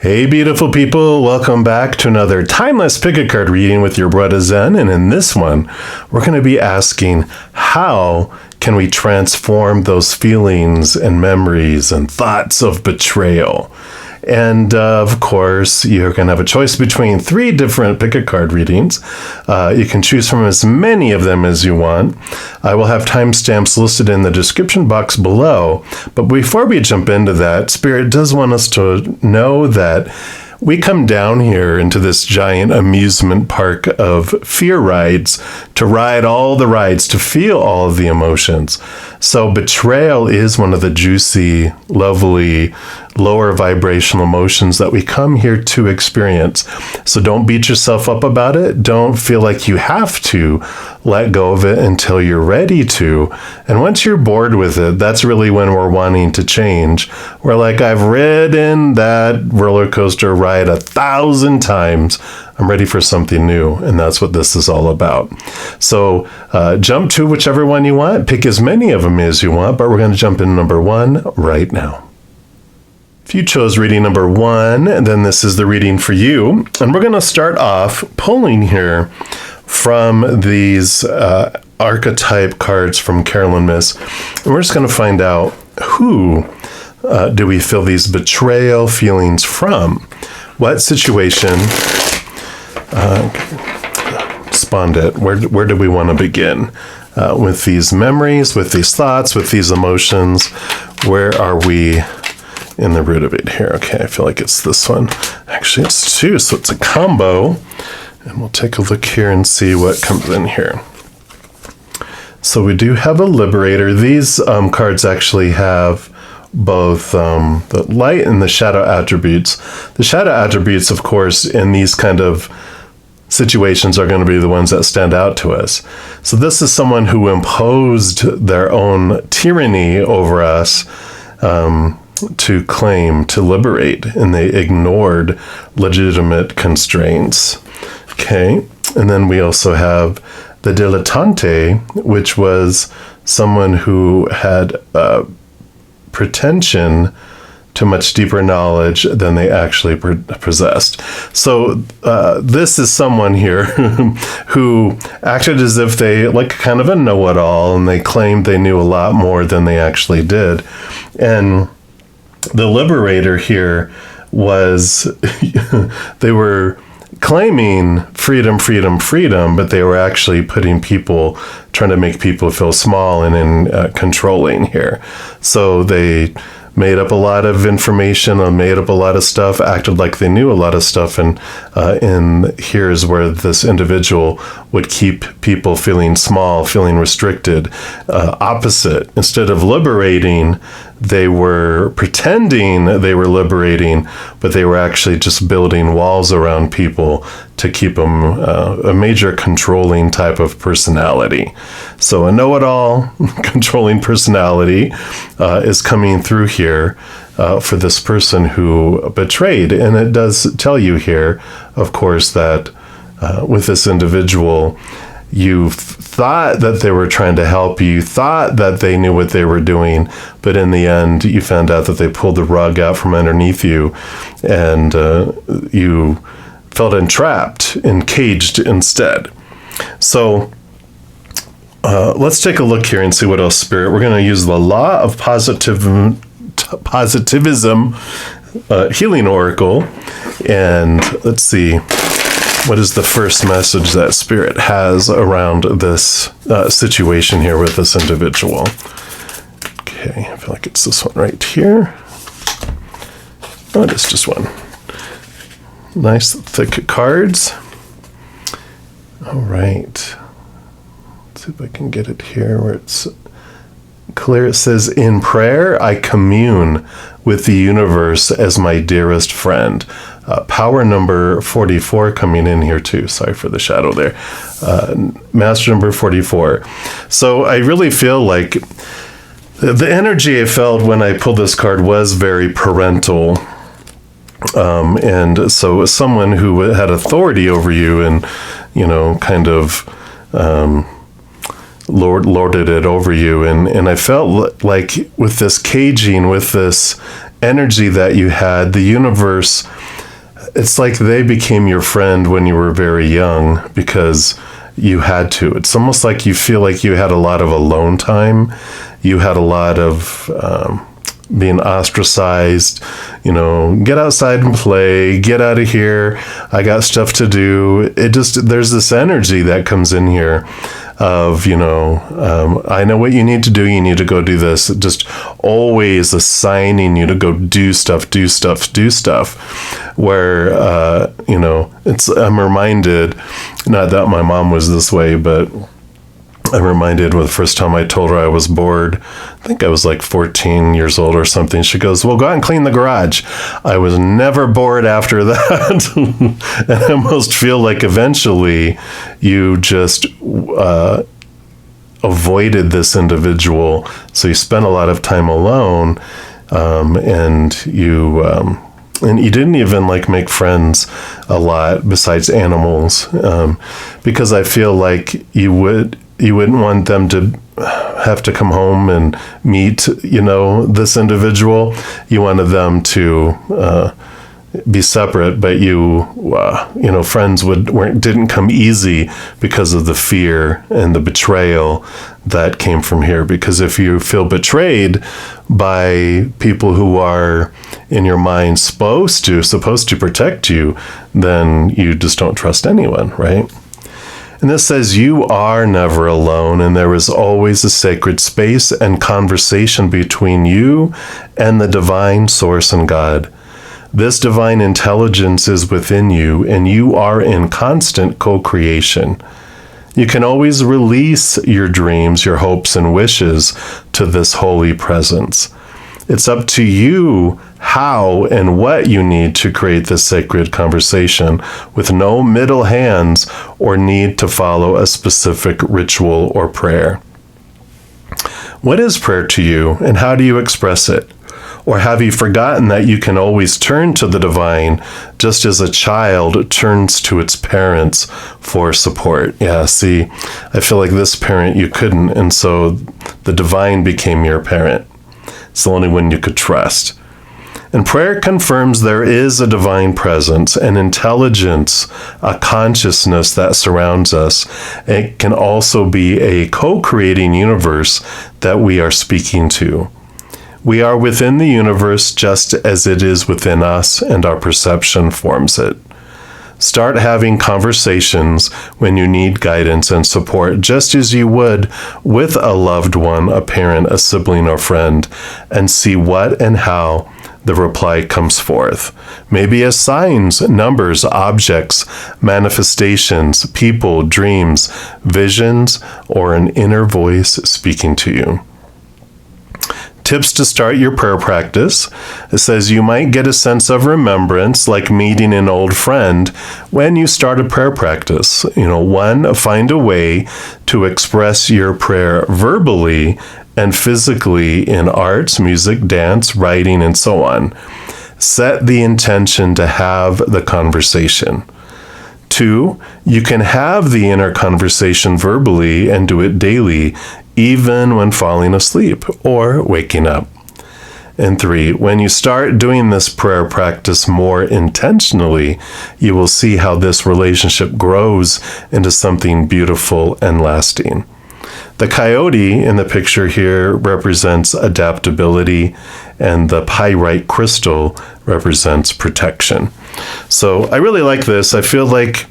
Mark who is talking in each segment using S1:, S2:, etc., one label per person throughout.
S1: Hey beautiful people, welcome back to another timeless pick-a-card reading with your bruddaZen, and in this one, we're going to be asking how can we transform those feelings and memories and thoughts of betrayal. And of course, you're going to have a choice between 3 different pick-a-card readings. You can choose from as many of them as you want. I will have timestamps listed in the description box below. But before we jump into that, Spirit does want us to know that we come down here into this giant amusement park of fear rides to ride all the rides, to feel all of the emotions. So betrayal is one of the juicy, lovely, lower vibrational emotions that we come here to experience. So don't beat yourself up about it. Don't feel like you have to let go of it until you're ready to. And once you're bored with it, that's really when we're wanting to change. We're like, I've ridden that roller coaster ride 1,000 times. I'm ready for something new, and that's what this is all about. So jump to whichever one you want. Pick as many of them as you want, but we're going to jump in number 1 right now. If you chose reading number 1, then this is the reading for you. And we're going to start off pulling here from these archetype cards from Carolyn Miss. And we're just going to find out who do we feel these betrayal feelings from? What situation spawned it? Where do we want to begin? With these memories, with these thoughts, with these emotions, where are we in the root of it here? Okay, I feel like it's this one. Actually, it's 2, so it's a combo. And we'll take a look here and see what comes in here. So we do have a liberator. These cards actually have both the light and the shadow attributes. The shadow attributes, of course, in these kind of situations are going to be the ones that stand out to us. So this is someone who imposed their own tyranny over us, to claim, to liberate, and they ignored legitimate constraints. Okay, and then we also have the dilettante, which was someone who had pretension to much deeper knowledge than they actually possessed. So this is someone here who acted as if they, like kind of a know-it-all, and they claimed they knew a lot more than they actually did. And the liberator here was, they were claiming freedom, freedom, freedom, but they were actually putting people, trying to make people feel small and controlling here. So they made up a lot of information and made up a lot of stuff, acted like they knew a lot of stuff, and here's where this individual would keep people feeling small, feeling restricted. Opposite, instead of liberating, they were pretending they were liberating, but they were actually just building walls around people to keep them a major controlling type of personality. So a know-it-all controlling personality is coming through here for this person who betrayed. And it does tell you here, of course, that with this individual, you thought that they were trying to help you, thought that they knew what they were doing, but in the end, you found out that they pulled the rug out from underneath you, and you felt entrapped and caged instead. So let's take a look here and see what else, Spirit. We're going to use the Law of Positivism Healing Oracle, and let's see. What is the first message that Spirit has around this situation here with this individual? Okay, I feel like it's this one right here. Oh, it is just one. Nice thick cards. All right. Let's see if I can get it here where it's clear. It says, in prayer, I commune with the universe as my dearest friend. Power number 44 coming in here too. Sorry for the shadow there. Master number 44. So I really feel like the energy I felt when I pulled this card was very parental. And so someone who had authority over you and, you know, kind of lorded it over you. And I felt like with this caging, with this energy that you had, the universe it's like they became your friend when you were very young because you had to. It's almost like you feel like you had a lot of alone time. You had a lot of being ostracized, get outside and play, get out of here. I got stuff to do. There's this energy that comes in here of, I know what you need to do. You need to go do this. Just always assigning you to go do stuff. Where, I'm reminded, not that my mom was this way, but I'm reminded with the first time I told her I was bored. I think I was like 14 years old or something. She goes, well, go out and clean the garage. I was never bored after that. And I almost feel like eventually you just avoided this individual. So you spent a lot of time alone, and you didn't even make friends a lot besides animals, because I feel like you wouldn't want them to have to come home and meet, this individual. You wanted them to be separate, but friends didn't come easy because of the fear and the betrayal that came from here. Because if you feel betrayed by people who are in your mind supposed to protect you, then you just don't trust anyone, right? And this says you are never alone, and there is always a sacred space and conversation between you and the divine source and God. This divine intelligence is within you, and you are in constant co-creation. You can always release your dreams, your hopes, and wishes to this holy presence. It's up to you how and what you need to create this sacred conversation with no middle hands or need to follow a specific ritual or prayer. What is prayer to you, and how do you express it? Or have you forgotten that you can always turn to the divine just as a child turns to its parents for support? Yeah, see, I feel like this parent you couldn't, and so the divine became your parent. It's the only one you could trust. And prayer confirms there is a divine presence, an intelligence, a consciousness that surrounds us. It can also be a co-creating universe that we are speaking to. We are within the universe just as it is within us, and our perception forms it. Start having conversations when you need guidance and support, just as you would with a loved one, a parent, a sibling, or friend, and see what and how the reply comes forth. Maybe as signs, numbers, objects, manifestations, people, dreams, visions, or an inner voice speaking to you. Tips to start your prayer practice. It says you might get a sense of remembrance, like meeting an old friend, when you start a prayer practice. 1, find a way to express your prayer verbally and physically in arts, music, dance, writing, and so on. Set the intention to have the conversation. 2, you can have the inner conversation verbally and do it daily, even when falling asleep or waking up. And 3, when you start doing this prayer practice more intentionally, you will see how this relationship grows into something beautiful and lasting. The coyote in the picture here represents adaptability, and the pyrite crystal represents protection. So I really like this. I feel like,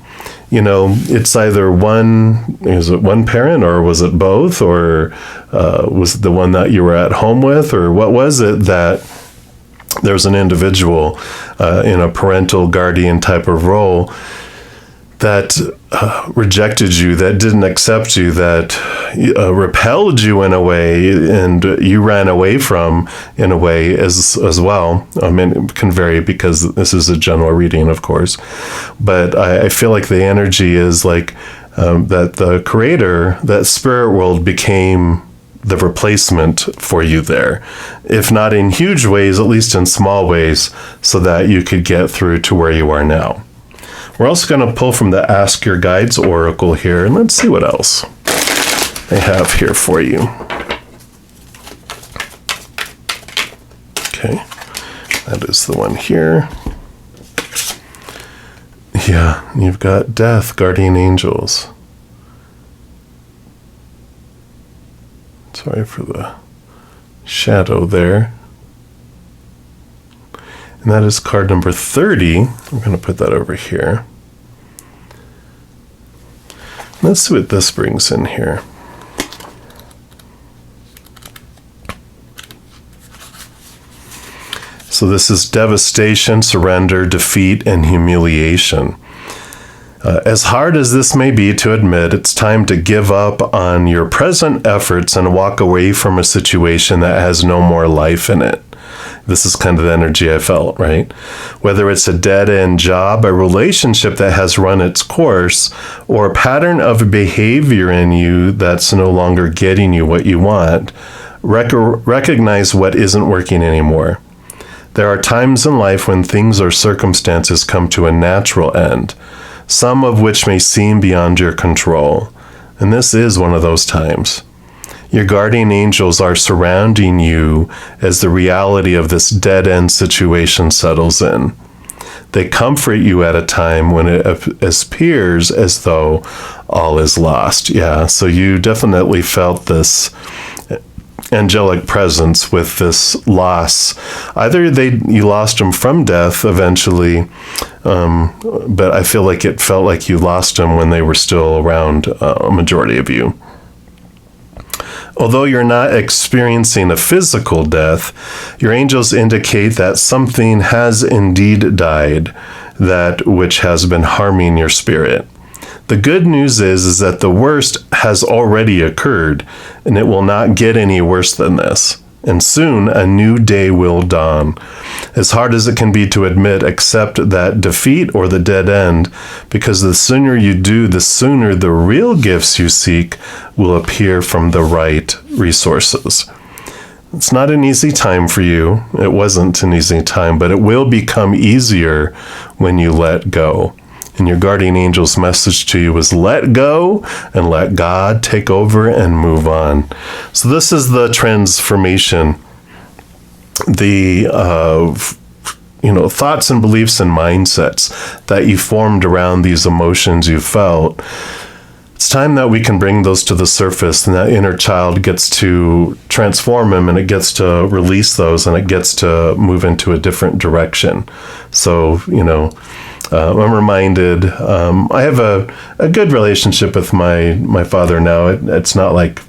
S1: it's either is it one parent, or was it both, or was it the one that you were at home with, or what was it that there's an individual in a parental guardian type of role that rejected you, that didn't accept you, that repelled you in a way, and you ran away from in a way as well. I mean, it can vary because this is a general reading, of course. But I feel like the energy is like that the creator, that spirit world became the replacement for you there, if not in huge ways, at least in small ways, so that you could get through to where you are now. We're also going to pull from the Ask Your Guides Oracle here, and let's see what else they have here for you. Okay, that is the one here. Yeah, you've got death, guardian angels. Sorry for the shadow there. And that is card number 30. I'm going to put that over here. Let's see what this brings in here. So this is devastation, surrender, defeat, and humiliation. As hard as this may be to admit, it's time to give up on your present efforts and walk away from a situation that has no more life in it. This is kind of the energy I felt, right? Whether it's a dead-end job, a relationship that has run its course, or a pattern of behavior in you that's no longer getting you what you want, recognize what isn't working anymore. There are times in life when things or circumstances come to a natural end, some of which may seem beyond your control. And this is one of those times. Your guardian angels are surrounding you as the reality of this dead-end situation settles in. They comfort you at a time when it appears as though all is lost. Yeah, so you definitely felt this angelic presence with this loss. Either you lost them from death eventually, but I feel like it felt like you lost them when they were still around, a majority of you. Although you're not experiencing a physical death, your angels indicate that something has indeed died, that which has been harming your spirit. The good news is that the worst has already occurred, and it will not get any worse than this. And soon a new day will dawn. As hard as it can be to admit, accept that defeat or the dead end, because the sooner you do, the sooner the real gifts you seek will appear from the right resources. It's not an easy time for you. It wasn't an easy time, but it will become easier when you let go. And your guardian angel's message to you is let go and let God take over and move on. So this is the transformation, the thoughts and beliefs and mindsets that you formed around these emotions you felt. It's time that we can bring those to the surface, and that inner child gets to transform them, and it gets to release those, and it gets to move into a different direction. So, I'm reminded, I have a good relationship with my father now. It's not like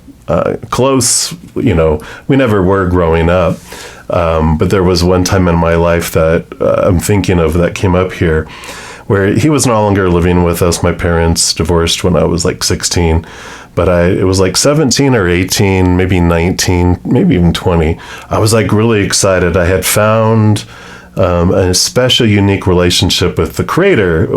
S1: close, we never were growing up. But there was one time in my life that I'm thinking of that came up here, where he was no longer living with us. My parents divorced when I was like 16, but it was like 17 or 18, maybe 19, maybe even 20. I was like really excited. I had found a special, unique relationship with the Creator.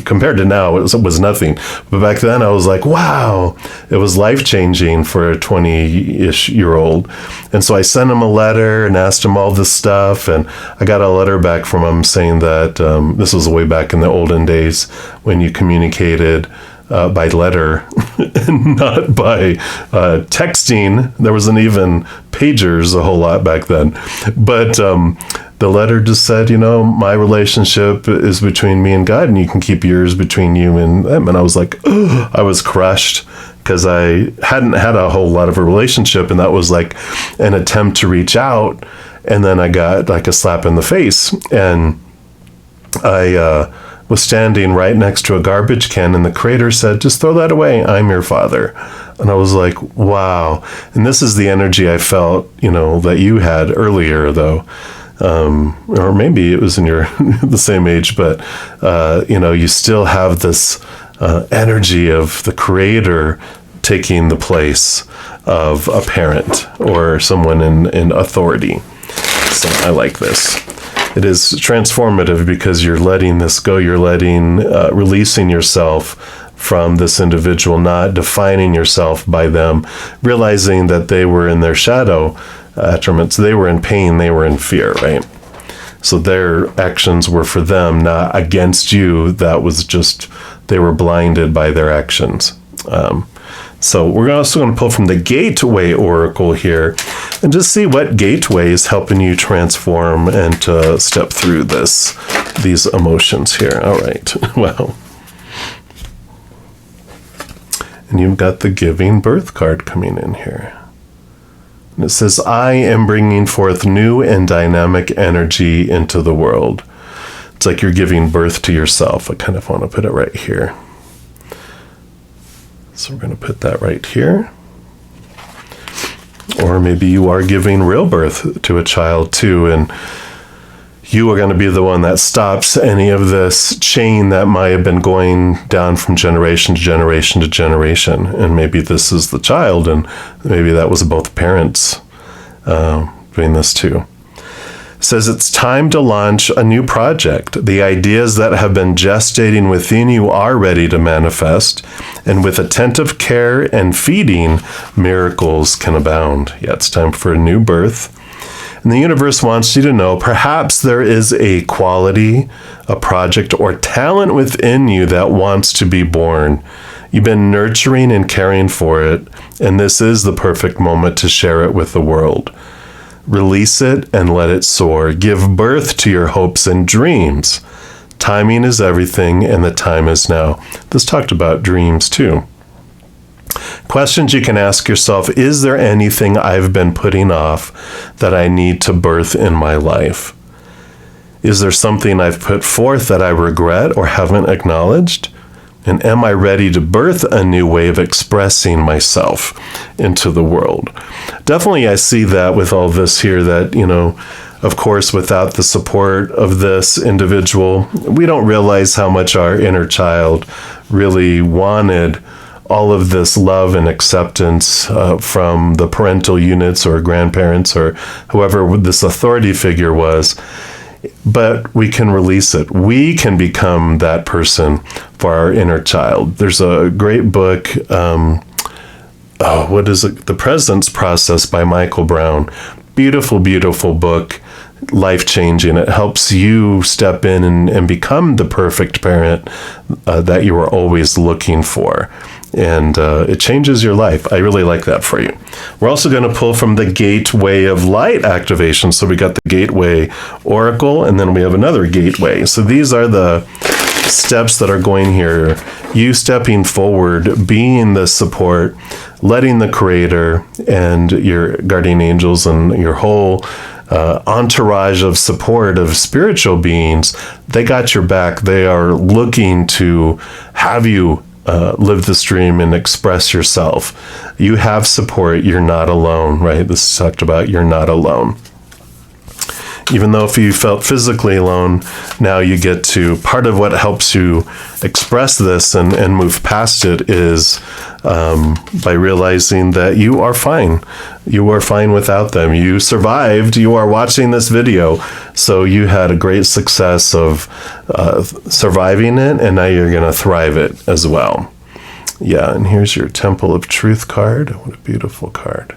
S1: Compared to now, it was nothing. But back then, I was like, wow, it was life-changing for a 20-ish year old. And so I sent him a letter and asked him all this stuff. And I got a letter back from him saying that this was way back in the olden days when you communicated by letter, not by texting. There wasn't even pagers a whole lot back then. But the letter just said, my relationship is between me and God, and you can keep yours between you and them. And I was like, oh, I was crushed, because I hadn't had a whole lot of a relationship, and that was like an attempt to reach out. And then I got like a slap in the face, and I was standing right next to a garbage can, and the Creator said, just throw that away. I'm your father. And I was like, wow. And this is the energy I felt, that you had earlier, though. Or maybe it was in your the same age, but, you still have this energy of the Creator taking the place of a parent or someone in authority. So I like this. It is transformative because you're letting this go. You're releasing yourself from this individual, not defining yourself by them, realizing that they were in their shadow attributes. They were in pain. They were in fear, right? So their actions were for them, not against you. That was just, they were blinded by their actions. So we're also going to pull from the Gateway Oracle here and just see what gateway is helping you transform and to step through these emotions here. All right. Well, and you've got the Giving Birth card coming in here. And it says, I am bringing forth new and dynamic energy into the world. It's like you're giving birth to yourself. I kind of want to put it right here. So we're going to put that right here. Or maybe you are giving real birth to a child too, and you are going to be the one that stops any of this chain that might have been going down from generation to generation to generation. And maybe this is the child, and maybe that was both parents doing this too. It says it's time to launch a new project. The ideas that have been gestating within you are ready to manifest, and with attentive care and feeding, miracles can abound. Yeah, it's time for a new birth. And the universe wants you to know perhaps there is a quality, a project, or talent within you that wants to be born. You've been nurturing and caring for it, and this is the perfect moment to share it with the world. Release it and let it soar. Give birth to your hopes and dreams. Timing is everything, and the time is now. This talked about dreams too. Questions you can ask yourself: is there anything I've been putting off that I need to birth in my life? Is there something I've put forth that I regret or haven't acknowledged? And am I ready to birth a new way of expressing myself into the world? Definitely, I see that with all this here, that, of course, without the support of this individual, we don't realize how much our inner child really wanted all of this love and acceptance from the parental units or grandparents or whoever this authority figure was. But we can release it. We can become that person for our inner child. There's a great book, what is it? The Presence Process by Michael Brown. Beautiful, beautiful book. Life-changing. It helps you step in and become the perfect parent that you were always looking for. And it changes your life. I really like that for you. We're also going to pull from the Gateway of Light activation. So we got the Gateway Oracle, and then we have another Gateway. So these are the steps that are going here. You stepping forward, being the support, letting the Creator and your guardian angels and your whole entourage of support of spiritual beings, they got your back. They are looking to have you live this dream and express yourself. You have support. You're not alone, right? This is talked about. You're not alone. Even though if you felt physically alone, now you get to, part of what helps you express this and move past it is by realizing that you are fine. You are fine without them. You survived. You are watching this video. So you had a great success of surviving it, and now you're going to thrive it as well. Yeah, and here's your Temple of Truth card. What a beautiful card.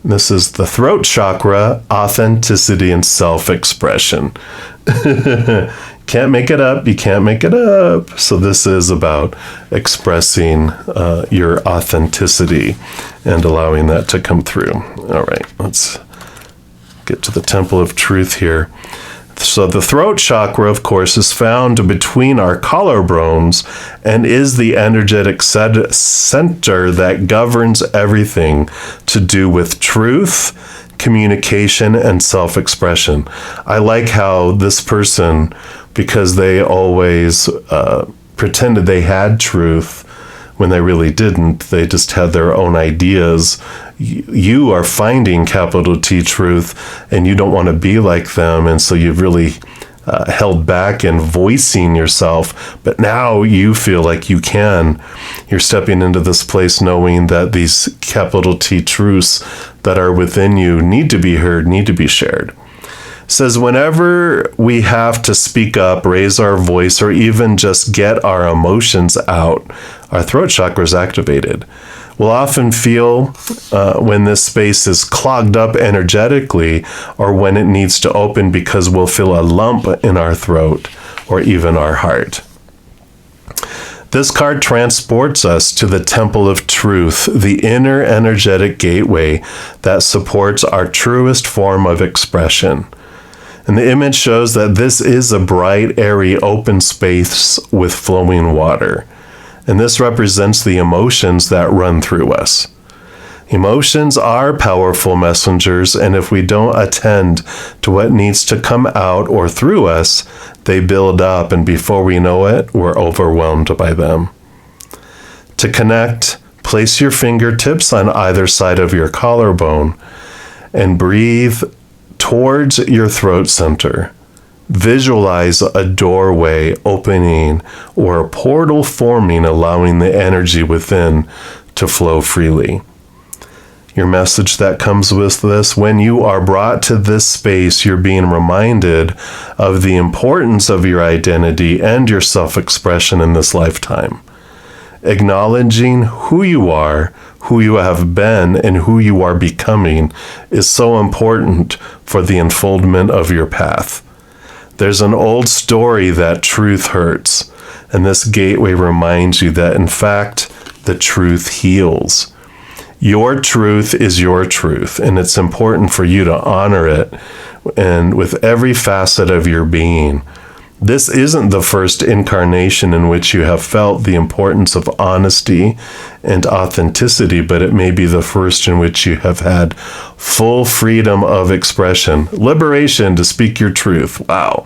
S1: This is the throat chakra, authenticity and self-expression. Can't make it up. You can't make it up. So this is about expressing your authenticity and allowing that to come through. All right, let's get to the Temple of Truth here. So the throat chakra, of course, is found between our collarbones and is the energetic center that governs everything to do with truth, communication, and self-expression. I like how this person, because they always pretended they had truth when they really didn't, they just had their own ideas. You are finding capital T truth, and you don't want to be like them, and so you've really held back in voicing yourself, but now you feel like you can. You're stepping into this place knowing that these capital T truths that are within you need to be heard, need to be shared. It says whenever we have to speak up, raise our voice, or even just get our emotions out, our throat chakra is activated. We'll often feel when this space is clogged up energetically, or when it needs to open, because we'll feel a lump in our throat or even our heart. This card transports us to the temple of truth, the inner energetic gateway that supports our truest form of expression. And the image shows that this is a bright, airy, open space with flowing water. And this represents the emotions that run through us. Emotions are powerful messengers, and if we don't attend to what needs to come out or through us, they build up, and before we know it, we're overwhelmed by them. To connect, place your fingertips on either side of your collarbone and breathe towards your throat center. Visualize a doorway opening or a portal forming, allowing the energy within to flow freely. Your message that comes with this: when you are brought to this space, you're being reminded of the importance of your identity and your self-expression in this lifetime. Acknowledging who you are, who you have been, and who you are becoming is so important for the unfoldment of your path. There's an old story that truth hurts, and this gateway reminds you that, in fact, the truth heals. Your truth is your truth, and it's important for you to honor it, and with every facet of your being. This isn't the first incarnation in which you have felt the importance of honesty and authenticity, but it may be the first in which you have had full freedom of expression, liberation to speak your truth. Wow.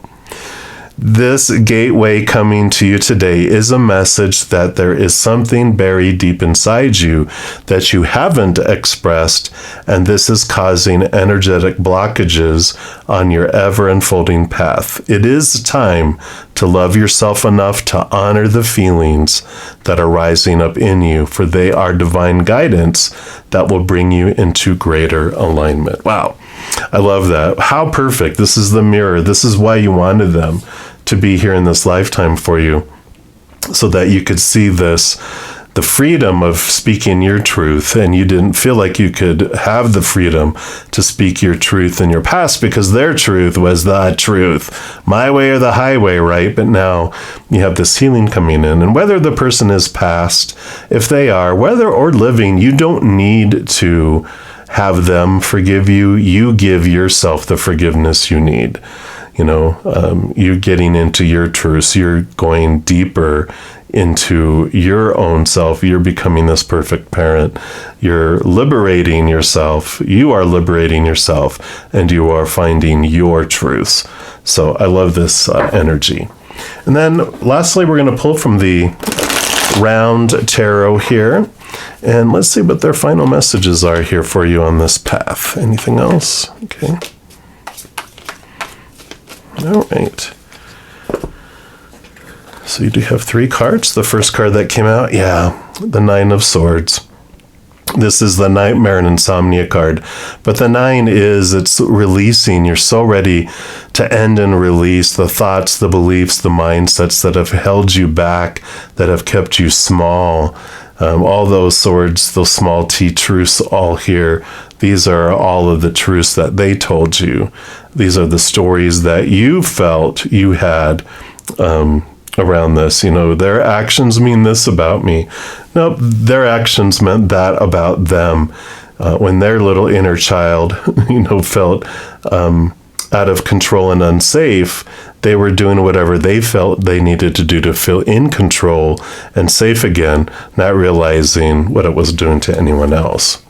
S1: This gateway coming to you today is a message that there is something buried deep inside you that you haven't expressed, and this is causing energetic blockages on your ever-unfolding path. It is time to love yourself enough to honor the feelings that are rising up in you, for they are divine guidance that will bring you into greater alignment. Wow. I love that. How perfect. This is the mirror. This is why you wanted them to be here in this lifetime for you, so that you could see this, the freedom of speaking your truth, and you didn't feel like you could have the freedom to speak your truth in your past because their truth was the truth, my way or the highway, right? But now you have this healing coming in, and whether the person is past, if they are, whether or living, you don't need to have them forgive you. You give yourself the forgiveness you need. You're getting into your truths. You're going deeper into your own self. You're becoming this perfect parent. You're liberating yourself. You are liberating yourself, and you are finding your truths. So I love this energy. And then lastly, we're going to pull from the round tarot here. And let's see what their final messages are here for you on this path. Anything else? Okay. All right. So you do have 3 cards. The first card that came out, the 9 of Swords. This is the Nightmare and Insomnia card. But the 9 it's releasing. You're so ready to end and release the thoughts, the beliefs, the mindsets that have held you back, that have kept you small. All those swords, those small t truths, all here. These are all of the truths that they told you. These are the stories that you felt you had around this. Their actions mean this about me. Nope, their actions meant that about them. When their little inner child, felt out of control and unsafe, they were doing whatever they felt they needed to do to feel in control and safe again, not realizing what it was doing to anyone else.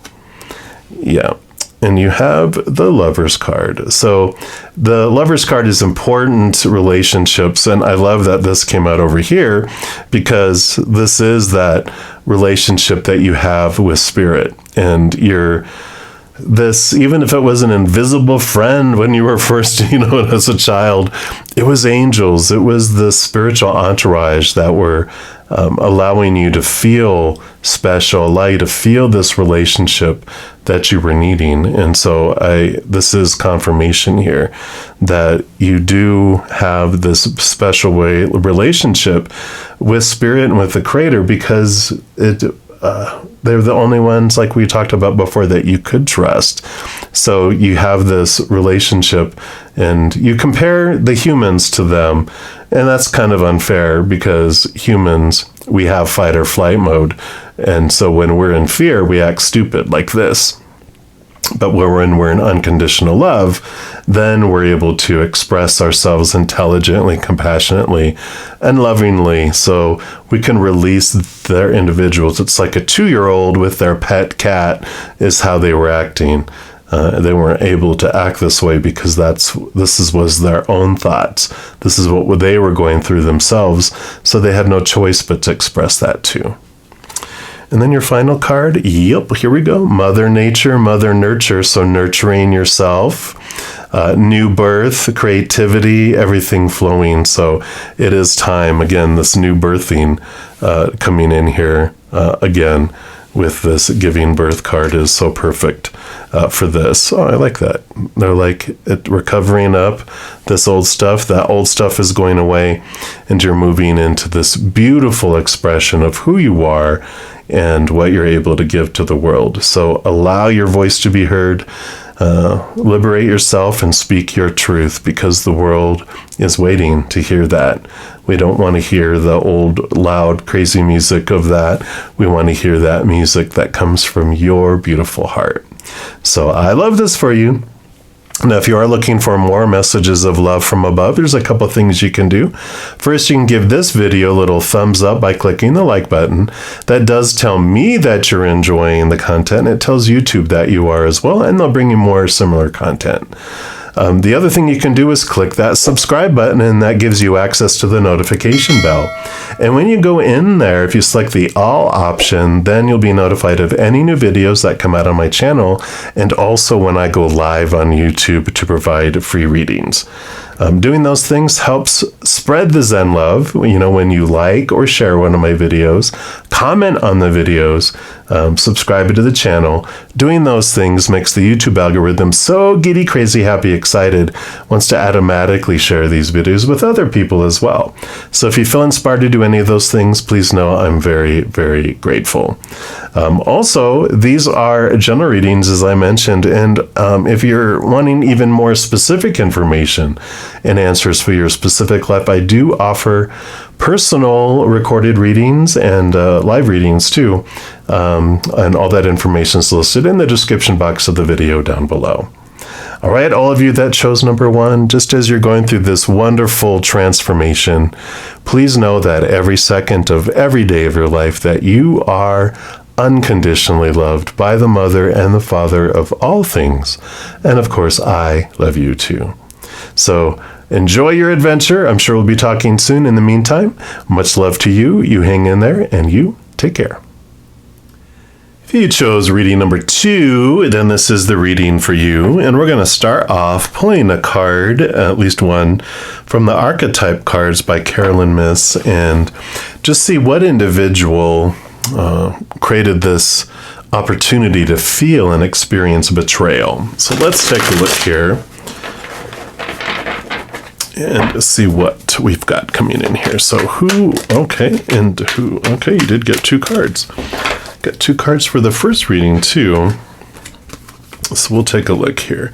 S1: Yeah. And you have the Lover's card. So the Lover's card is important relationships. And I love that this came out over here, because this is that relationship that you have with Spirit. And even if it was an invisible friend when you were first, as a child, it was angels. It was the spiritual entourage that were allowing you to feel special, allow you to feel this relationship that you were needing. And so this is confirmation here that you do have this special relationship with Spirit and with the Creator, because they're the only ones, like we talked about before, that you could trust. So you have this relationship, and you compare the humans to them, and that's kind of unfair, because humans we have fight or flight mode. And so when we're in fear, we act stupid like this. But when we're in unconditional love, then we're able to express ourselves intelligently, compassionately, and lovingly. So we can release their individuals. It's like a 2-year-old with their pet cat is how they were acting. They weren't able to act this way because was their own thoughts. This is what they were going through themselves. So they had no choice but to express that too. And then your final card, yep, here we go. Mother Nature, Mother Nurture. So nurturing yourself, new birth, creativity, everything flowing. So it is time, again, this new birthing coming in here again with this giving birth card is so perfect for this. Oh, I like that. They're like, we're covering up this old stuff. That old stuff is going away and you're moving into this beautiful expression of who you are and what you're able to give to the world. So allow your voice to be heard, liberate yourself and speak your truth because the world is waiting to hear that. We don't want to hear the old, loud, crazy music of that. We want to hear that music that comes from your beautiful heart. So I love this for you. Now, if you are looking for more messages of love from above, there's a couple things you can do. First, you can give this video a little thumbs up by clicking the like button. That does tell me that you're enjoying the content. It tells YouTube that you are as well, and they'll bring you more similar content. The other thing you can do is click that subscribe button, and that gives you access to the notification bell. And when you go in there, if you select the all option, then you'll be notified of any new videos that come out on my channel, and also when I go live on YouTube to provide free readings. Doing those things helps spread the Zen love. You know, when you like or share one of my videos, comment on the videos, subscribe to the channel. Doing those things makes the YouTube algorithm so giddy, crazy, happy, excited, wants to automatically share these videos with other people as well. So if you feel inspired to do any of those things, please know I'm very, very grateful. Also, these are general readings, as I mentioned, and if you're wanting even more specific information and answers for your specific life, I do offer personal recorded readings and live readings too. And all that information is listed in the description box of the video down below. All right, all of you that chose number 1, just as you're going through this wonderful transformation, please know that every second of every day of your life that you are unconditionally loved by the Mother and the Father of all things. And of course, I love you too. So enjoy your adventure. I'm sure we'll be talking soon. In the meantime, much love to you. You hang in there and you take care. If you chose reading number 2, then this is the reading for you. And we're going to start off pulling a card, at least one, from the archetype cards by Carolyn Myss, and just see what individual created this opportunity to feel and experience betrayal. So let's take a look here and see what we've got coming in here. So who, okay, and who, okay, you did get 2 cards. Got 2 cards for the first reading too. So we'll take a look here.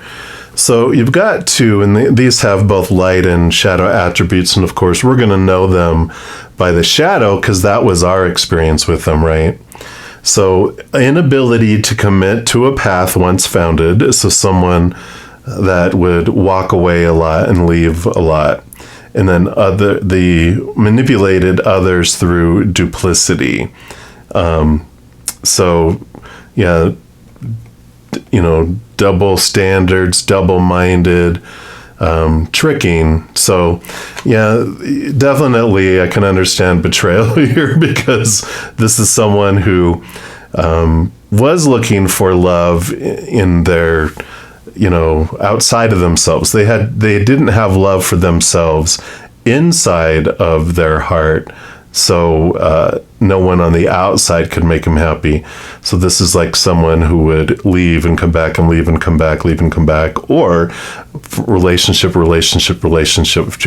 S1: So you've got 2, and these have both light and shadow attributes, and of course we're going to know them by the shadow because that was our experience with them, right? So inability to commit to a path once founded, so someone that would walk away a lot and leave a lot. And then the manipulated others through duplicity. So, yeah, you know, double standards, double-minded, tricking. So, yeah, definitely I can understand betrayal here because this is someone who was looking for love in their, you know, outside of themselves. They didn't have love for themselves inside of their heart. So no one on the outside could make him happy. So this is like someone who would leave and come back and leave and come back, leave and come back, or relationship to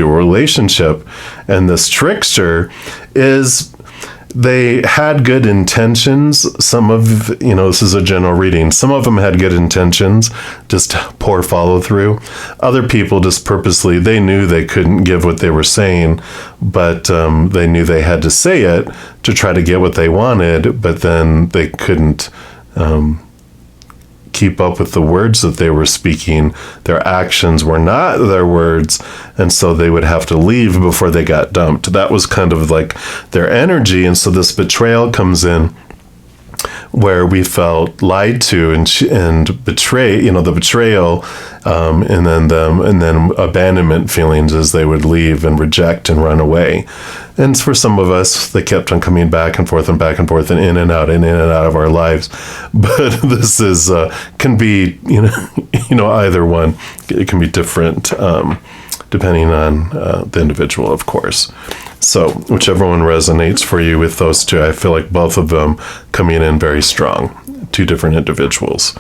S1: relationship. And this trickster is they had good intentions. Some of, this is a general reading. Some of them had good intentions, just poor follow through. Other people just purposely, they knew they couldn't give what they were saying, but they knew they had to say it to try to get what they wanted, but then they couldn't keep up with the words that they were speaking. Their actions were not their words, and so they would have to leave before they got dumped. That was kind of like their energy, and so this betrayal comes in where we felt lied to and betray, the betrayal, and then abandonment feelings as they would leave and reject and run away. And for some of us, they kept on coming back and forth and in and out of our lives. But this is can be either one. It can be different depending on the individual, of course. So whichever one resonates for you with those two, I feel like both of them coming in very strong, two different individuals.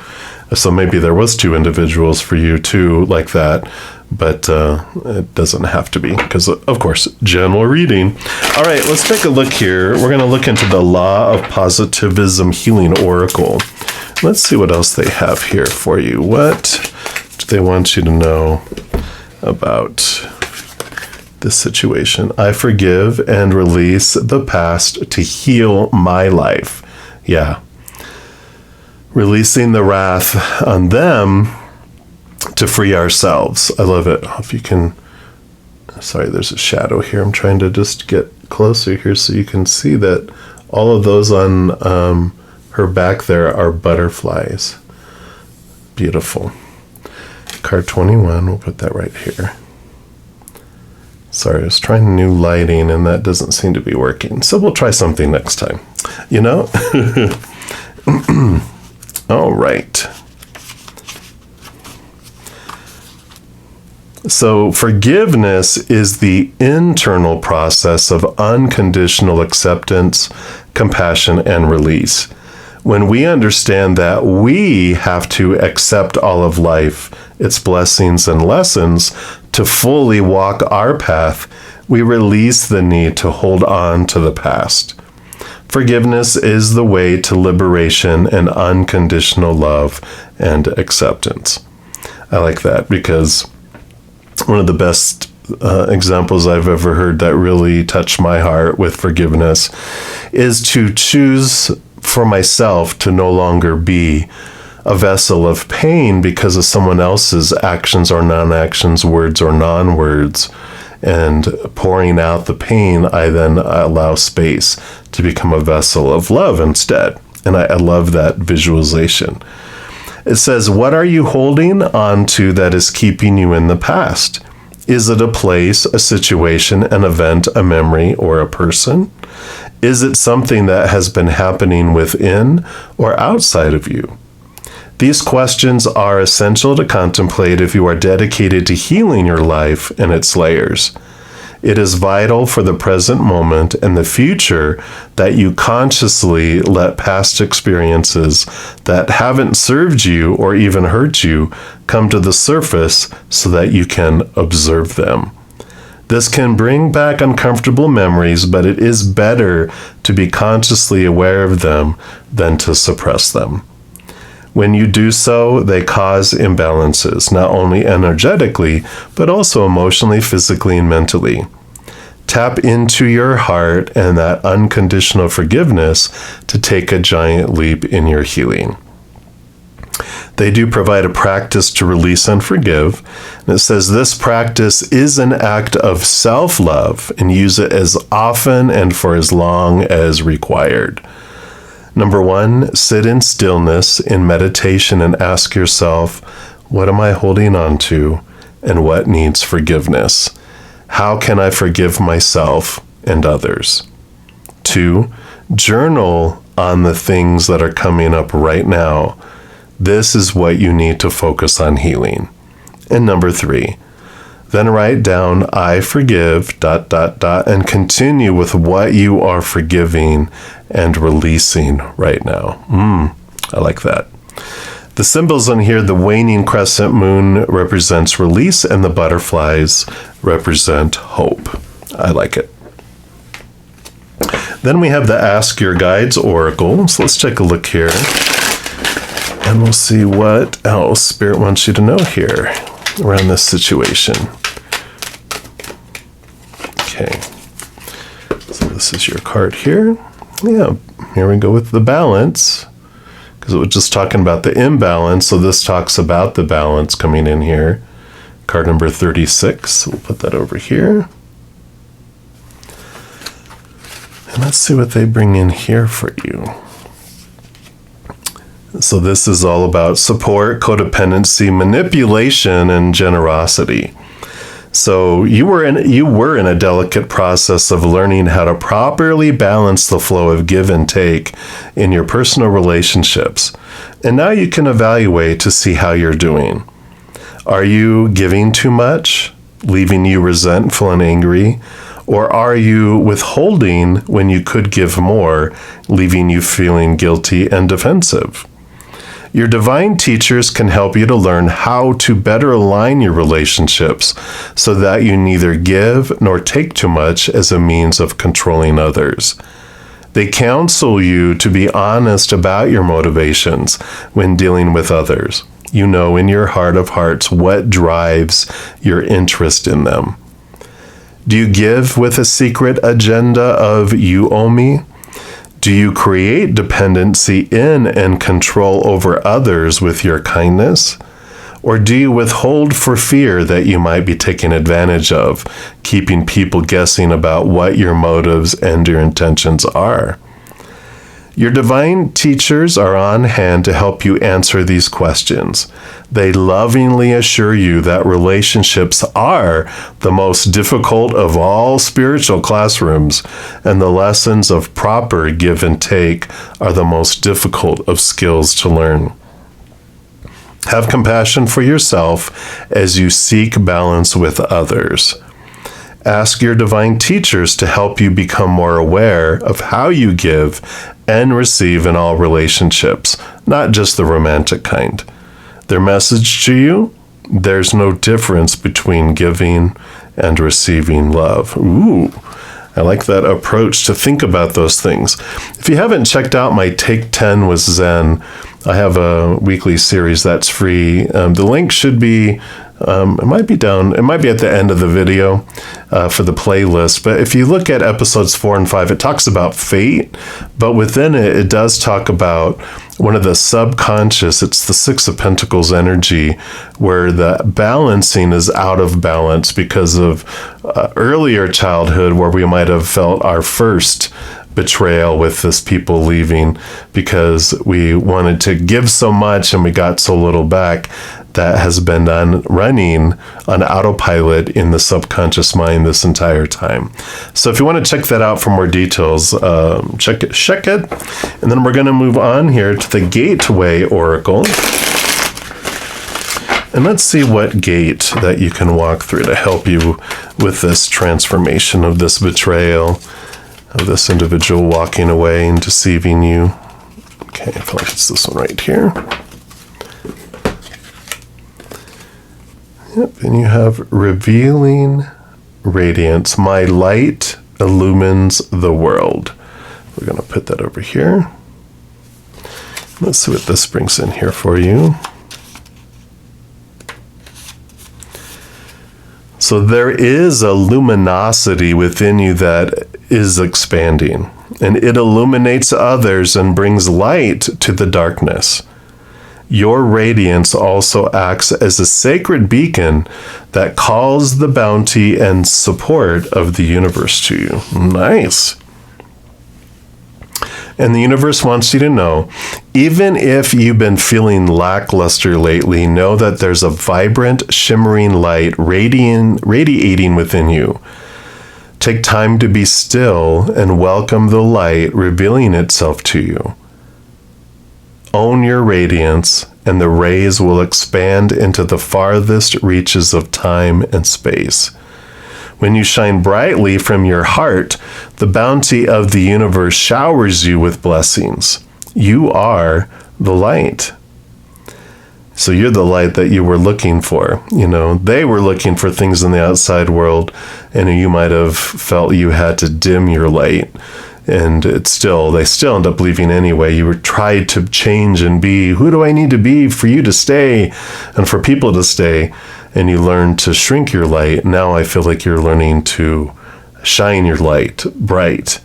S1: So maybe there was two individuals for you too like that, but it doesn't have to be because, of course, general reading. All right, let's take a look here. We're going to look into the Law of Positivism Healing Oracle. Let's see what else they have here for you. What do they want you to know about this situation? I forgive and release the past to heal my life. Yeah. Releasing the wrath on them to free ourselves. I love it. If you can, sorry, there's a shadow here. I'm trying to just get closer here so you can see that all of those on her back there are butterflies. Beautiful. Card 21, we'll put that right here. Sorry, I was trying new lighting and that doesn't seem to be working. So we'll try something next time. All right. So forgiveness is the internal process of unconditional acceptance, compassion, and release. When we understand that we have to accept all of life, its blessings and lessons, to fully walk our path, we release the need to hold on to the past. Forgiveness is the way to liberation and unconditional love and acceptance. I like that because one of the best examples I've ever heard that really touched my heart with forgiveness is to choose for myself to no longer be a vessel of pain because of someone else's actions or non-actions, words or non-words. And pouring out the pain, I then allow space to become a vessel of love instead. And I love that visualization. It says, what are you holding on to that is keeping you in the past? Is it a place, a situation, an event, a memory, or a person? Is it something that has been happening within or outside of you? These questions are essential to contemplate if you are dedicated to healing your life and its layers. It is vital for the present moment and the future that you consciously let past experiences that haven't served you or even hurt you come to the surface so that you can observe them. This can bring back uncomfortable memories, but it is better to be consciously aware of them than to suppress them. When you do so, they cause imbalances, not only energetically, but also emotionally, physically, and mentally. Tap into your heart and that unconditional forgiveness to take a giant leap in your healing. They do provide a practice to release and forgive. And it says this practice is an act of self-love and use it as often and for as long as required. Number 1, sit in stillness in meditation and ask yourself, what am I holding on to and what needs forgiveness? How can I forgive myself and others? 2, journal on the things that are coming up right now. This is what you need to focus on healing. And number 3, then write down, I forgive, ... and continue with what you are forgiving and releasing right now. I like that. The symbols on here, the waning crescent moon represents release and the butterflies represent hope. I like it. Then we have the Ask Your Guides Oracle. So let's take a look here. And we'll see what else Spirit wants you to know here around this situation. Okay. So this is your card here. Yeah, here we go with the balance. Because it was just talking about the imbalance. So this talks about the balance coming in here. Card number 36. We'll put that over here. And let's see what they bring in here for you. So this is all about support, codependency, manipulation, and generosity. So you were in a delicate process of learning how to properly balance the flow of give and take in your personal relationships. And now you can evaluate to see how you're doing. Are you giving too much, leaving you resentful and angry? Or are you withholding when you could give more, leaving you feeling guilty and defensive? Your divine teachers can help you to learn how to better align your relationships so that you neither give nor take too much as a means of controlling others. They counsel you to be honest about your motivations when dealing with others. You know in your heart of hearts what drives your interest in them. Do you give with a secret agenda of you owe me? Do you create dependency in and control over others with your kindness? Or do you withhold for fear that you might be taken advantage of, keeping people guessing about what your motives and your intentions are? Your divine teachers are on hand to help you answer these questions. They lovingly assure you that relationships are the most difficult of all spiritual classrooms, and the lessons of proper give and take are the most difficult of skills to learn. Have compassion for yourself as you seek balance with others. Ask your divine teachers to help you become more aware of how you give and receive in all relationships, not just the romantic kind. Their message to you: there's no difference between giving and receiving love. Ooh, I like that approach to think about those things. If you haven't checked out my Take 10 with Zen, I have a weekly series that's free. The link should be, it might be at the end of the video for the playlist. But if you look at episodes 4 and 5, it talks about fate, but within it, it does talk about one of the subconscious, it's the Six of Pentacles energy, where the balancing is out of balance because of earlier childhood where we might have felt our first betrayal with this people leaving because we wanted to give so much and we got so little back. That has been running on autopilot in the subconscious mind this entire time. So if you want to check that out for more details, check it. And then we're going to move on here to the Gateway Oracle. And let's see what gate that you can walk through to help you with this transformation of this betrayal, of this individual walking away and deceiving you. Okay, I feel like it's this one right here. Yep, and you have Revealing Radiance. My light illumines the world. We're going to put that over here. Let's see what this brings in here for you. So there is a luminosity within you that is expanding, and it illuminates others and brings light to the darkness. Your radiance also acts as a sacred beacon that calls the bounty and support of the universe to you. Nice. And the universe wants you to know, even if you've been feeling lackluster lately, know that there's a vibrant, shimmering light radiating within you. Take time to be still and welcome the light revealing itself to you. Own your radiance, and the rays will expand into the farthest reaches of time and space. When you shine brightly from your heart, the bounty of the universe showers you with blessings. You are the light. So you're the light that you were looking for. You know, they were looking for things in the outside world, and you might have felt you had to dim your light. And they still end up leaving anyway. You were tried to change and be, who do I need to be for you to stay and for people to stay? And you learn to shrink your light. Now I feel like you're learning to shine your light bright.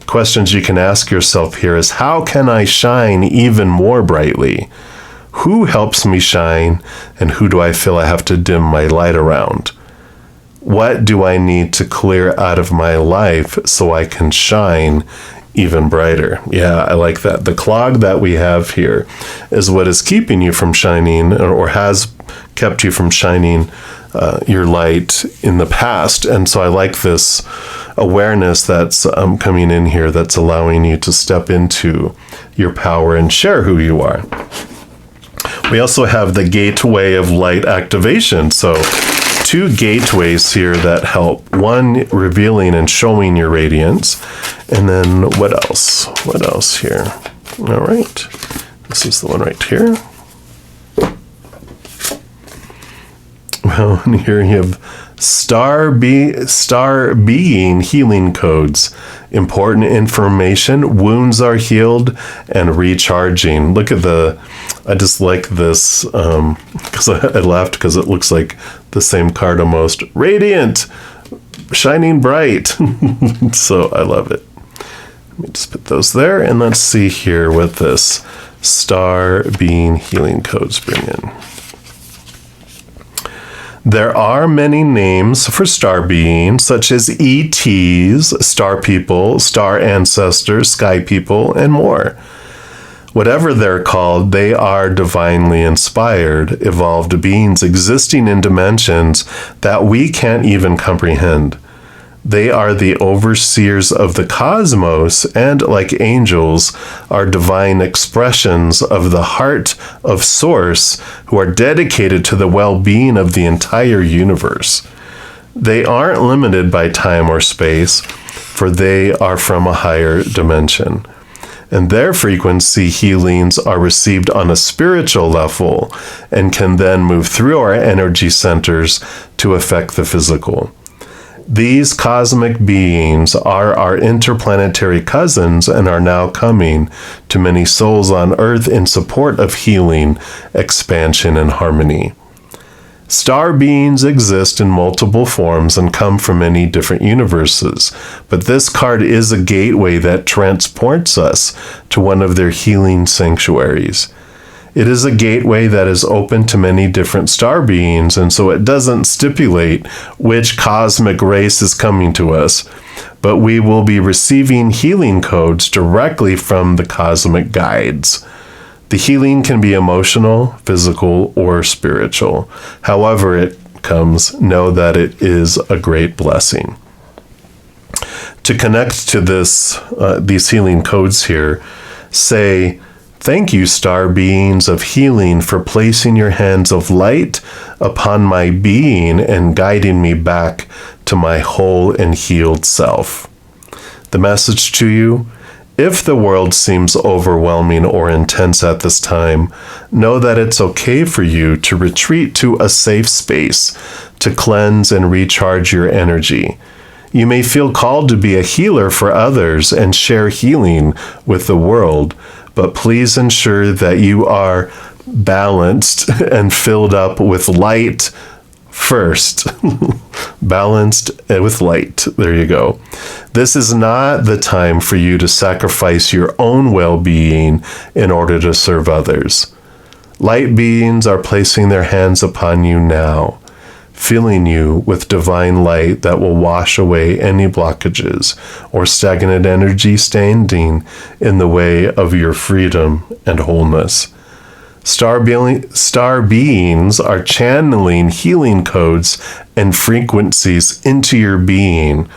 S1: Questions you can ask yourself here is, how can I shine even more brightly? Who helps me shine, and who do I feel I have to dim my light around? What do I need to clear out of my life so I can shine even brighter? Yeah, I like that. The clog that we have here is what is keeping you from shining, or has kept you from shining your light in the past. And so I like this awareness that's coming in here, that's allowing you to step into your power and share who you are. We also have the gateway of light activation. So 2 gateways here that help. One, revealing and showing your radiance. And then what else? What else here? All right. This is the one right here. Well, and here you have star being healing codes. Important information. Wounds are healed and recharging. Look at I just like this because I laughed because it looks like the same card almost. Radiant, shining bright. So I love it. Let me just put those there, and let's see here what this star being healing codes bring in. There are many names for star beings, such as ETs, star people, star ancestors, sky people, and more. Whatever they're called, they are divinely inspired, evolved beings existing in dimensions that we can't even comprehend. They are the overseers of the cosmos and, like angels, are divine expressions of the heart of Source who are dedicated to the well-being of the entire universe. They aren't limited by time or space, for they are from a higher dimension. And their frequency healings are received on a spiritual level and can then move through our energy centers to affect the physical. These cosmic beings are our interplanetary cousins and are now coming to many souls on Earth in support of healing, expansion, and harmony. Star beings exist in multiple forms and come from many different universes, but this card is a gateway that transports us to one of their healing sanctuaries. It is a gateway that is open to many different star beings, and so it doesn't stipulate which cosmic race is coming to us, but we will be receiving healing codes directly from the cosmic guides. The healing can be emotional, physical, or spiritual. However it comes, know that it is a great blessing. To connect to these healing codes here, say, "Thank you, star beings of healing, for placing your hands of light upon my being and guiding me back to my whole and healed self." The message to you: if the world seems overwhelming or intense at this time, know that it's okay for you to retreat to a safe space to cleanse and recharge your energy. You may feel called to be a healer for others and share healing with the world, but please ensure that you are balanced and filled up with light first. Balanced with light. There you go. This is not the time for you to sacrifice your own well-being in order to serve others. Light beings are placing their hands upon you now, filling you with divine light that will wash away any blockages or stagnant energy standing in the way of your freedom and wholeness. Star beings are channeling healing codes and frequencies into your being.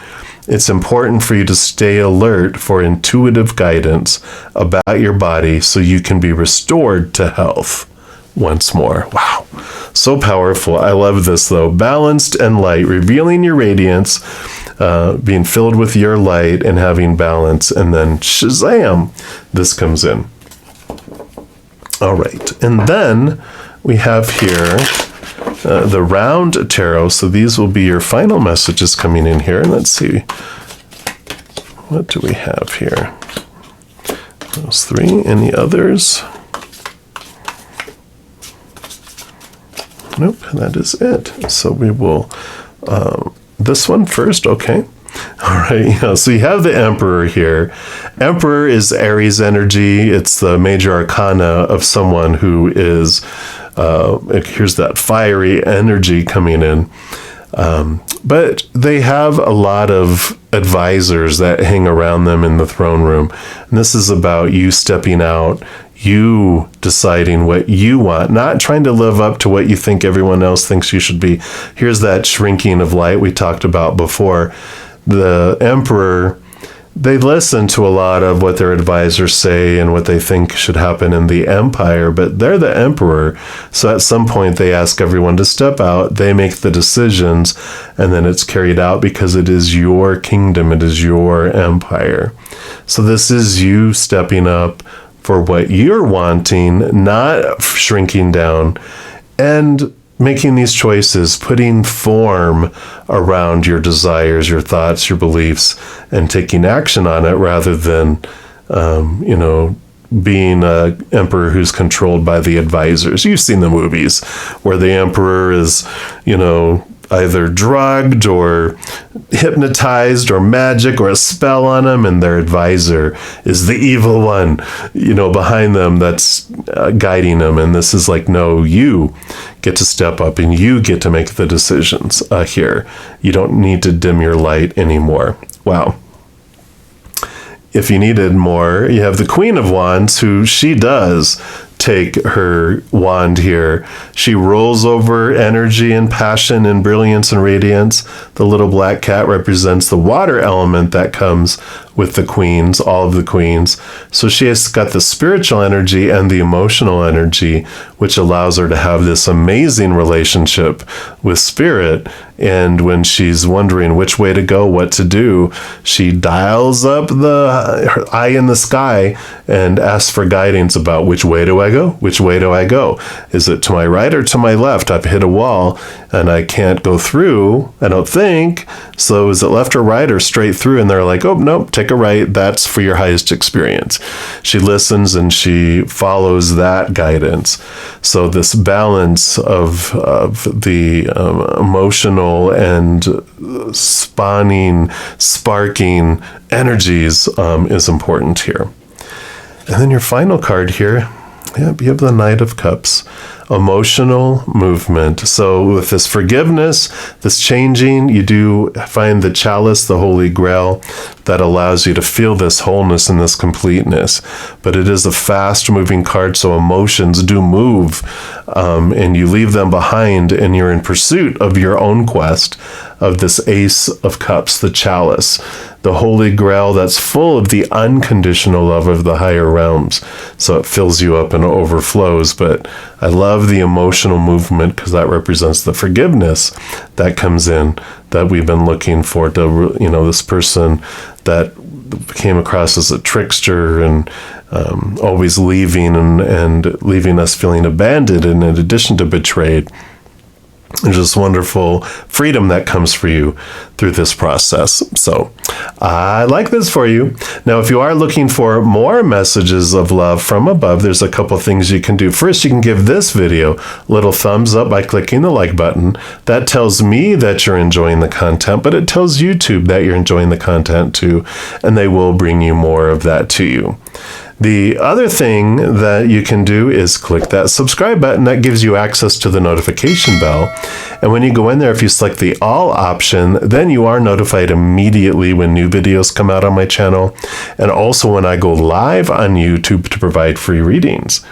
S1: It's important for you to stay alert for intuitive guidance about your body so you can be restored to health once more. Wow, so powerful. I love this though. Balanced and light, revealing your radiance, being filled with your light and having balance, and then shazam, this comes in. All right, and then we have here the round tarot. So these will be your final messages coming in here. And let's see What do we have here? Those three. Any others? Nope, that is it. So we will, this one first, okay. All right, yeah, so you have the Emperor here. Emperor is Aries energy. It's the major arcana of someone who is, here's that fiery energy coming in. But they have a lot of advisors that hang around them in the throne room. And this is about you stepping out, you deciding what you want, not trying to live up to what you think everyone else thinks you should be. Here's that shrinking of light we talked about before. The Emperor, they listen to a lot of what their advisors say and what they think should happen in the empire, but they're the Emperor. So at some point they ask everyone to step out, they make the decisions, and then it's carried out because it is your kingdom, it is your empire. So this is you stepping up for what you're wanting, not shrinking down, and making these choices, putting form around your desires, your thoughts, your beliefs, and taking action on it rather than, being an emperor who's controlled by the advisors. You've seen the movies where the emperor is, either drugged or hypnotized or magic or a spell on them, and their advisor is the evil one, behind them that's guiding them. And this is like, no, you get to step up and you get to make the decisions here. You don't need to dim your light anymore. Wow. If you needed more, you have the Queen of Wands, who she does take her wand here. She rolls over energy and passion and brilliance and radiance. The little black cat represents the water element that comes with the queens, all of the queens. So she has got the spiritual energy and the emotional energy, which allows her to have this amazing relationship with spirit. And when she's wondering which way to go, what to do, she dials up her eye in the sky and asks for guidance about which way do I go? Which way do I go? Is it to my right or to my left? I've hit a wall and I can't go through, I don't think. So is it left or right or straight through? And they're like, oh, nope, take a right. That's for your highest experience. She listens and she follows that guidance. So this balance of the emotional and sparking energies is important here. And then your final card here, you have the Knight of Cups, emotional movement. So with this forgiveness, this changing, you do find the chalice, the Holy Grail, that allows you to feel this wholeness and this completeness. But it is a fast-moving card, so emotions do move, and you leave them behind, and you're in pursuit of your own quest of this Ace of Cups, the chalice, the Holy Grail that's full of the unconditional love of the higher realms. So it fills you up and overflows. But I love the emotional movement because that represents the forgiveness that comes in that we've been looking for. To, this person that came across as a trickster and always leaving and leaving us feeling abandoned, and in addition to betrayed. There's just wonderful freedom that comes for you through this process. So I like this for you. Now, if you are looking for more messages of love from above, there's a couple things you can do. First, you can give this video a little thumbs up by clicking the like button. That tells me that you're enjoying the content, but it tells YouTube that you're enjoying the content too, and they will bring you more of that to you. The other thing that you can do is click that subscribe button. That gives you access to the notification bell. And when you go in there, if you select the all option, then you are notified immediately when new videos come out on my channel, and also when I go live on YouTube to provide free readings.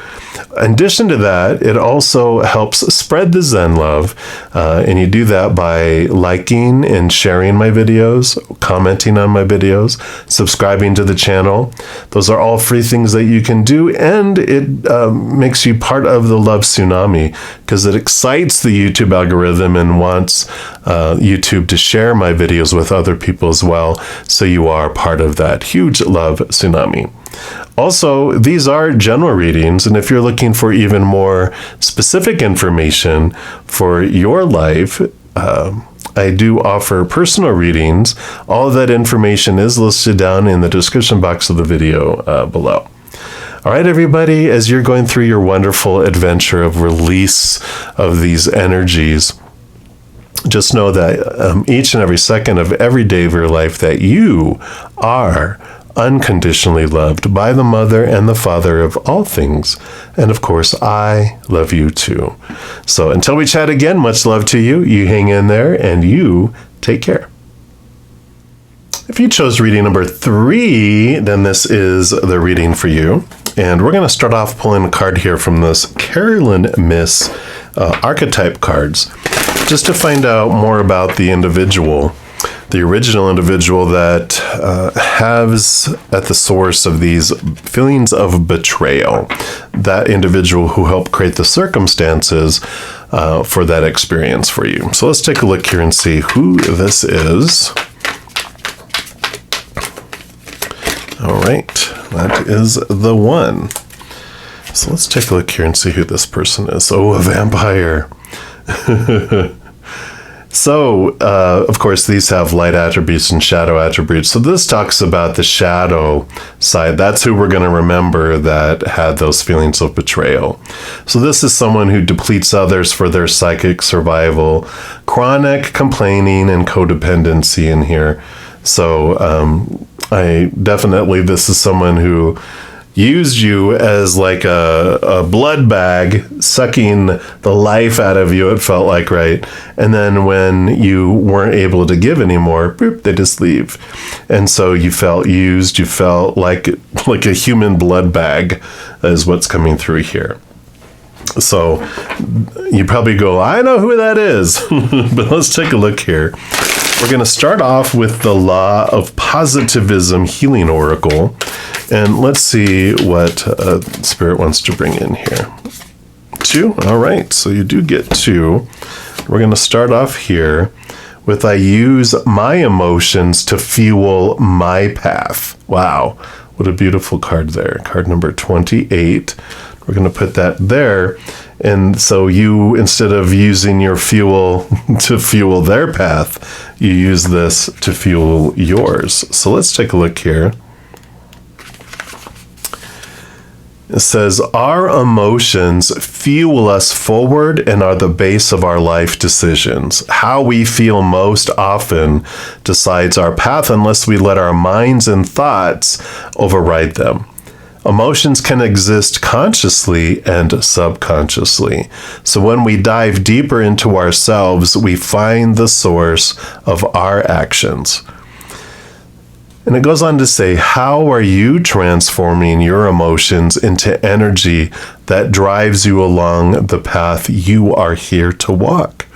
S1: In addition to that, it also helps spread the Zen love, and you do that by liking and sharing my videos, commenting on my videos, subscribing to the channel. Those are all free things that you can do, and it makes you part of the Love Tsunami because it excites the YouTube algorithm and wants YouTube to share my videos with other people as well, so you are part of that huge Love Tsunami. Also, these are general readings, and if you're looking for even more specific information for your life, I do offer personal readings. All of that information is listed down in the description box of the video below. All right, everybody, as you're going through your wonderful adventure of release of these energies, just know that each and every second of every day of your life that you are unconditionally loved by the Mother and the Father of all things. And of course, I love you too. So until we chat again, much love to you. You hang in there and you take care. If you chose reading number 3, then this is the reading for you. And we're going to start off pulling a card here from this Carolyn Miss archetype cards, just to find out more about the individual, the original individual that has at the source of these feelings of betrayal, that individual who helped create the circumstances for that experience for you. So let's take a look here and see who this is. All right, that is the one. So let's take a look here and see who this person is. Oh, a vampire. So, of course, these have light attributes and shadow attributes. So this talks about the shadow side. That's who we're going to remember that had those feelings of betrayal. So this is someone who depletes others for their psychic survival, chronic complaining and codependency in here. So this is someone who used you as like a blood bag, sucking the life out of you, it felt like, right? And then when you weren't able to give anymore, boop, they just leave. And so you felt used, you felt like a human blood bag is what's coming through here. So you probably go, I know who that is. But let's take a look here. We're going to start off with the Law of Positivism Healing Oracle. And let's see what Spirit wants to bring in here. 2? All right, so you do get 2. We're going to start off here with I use my emotions to fuel my path. Wow, what a beautiful card there. Card number 28. We're going to put that there. And so you, instead of using your fuel to fuel their path, you use this to fuel yours. So let's take a look here. It says, our emotions fuel us forward and are the base of our life decisions. How we feel most often decides our path unless we let our minds and thoughts override them. Emotions can exist consciously and subconsciously. So when we dive deeper into ourselves, we find the source of our actions. And it goes on to say, how are you transforming your emotions into energy that drives you along the path you are here to walk?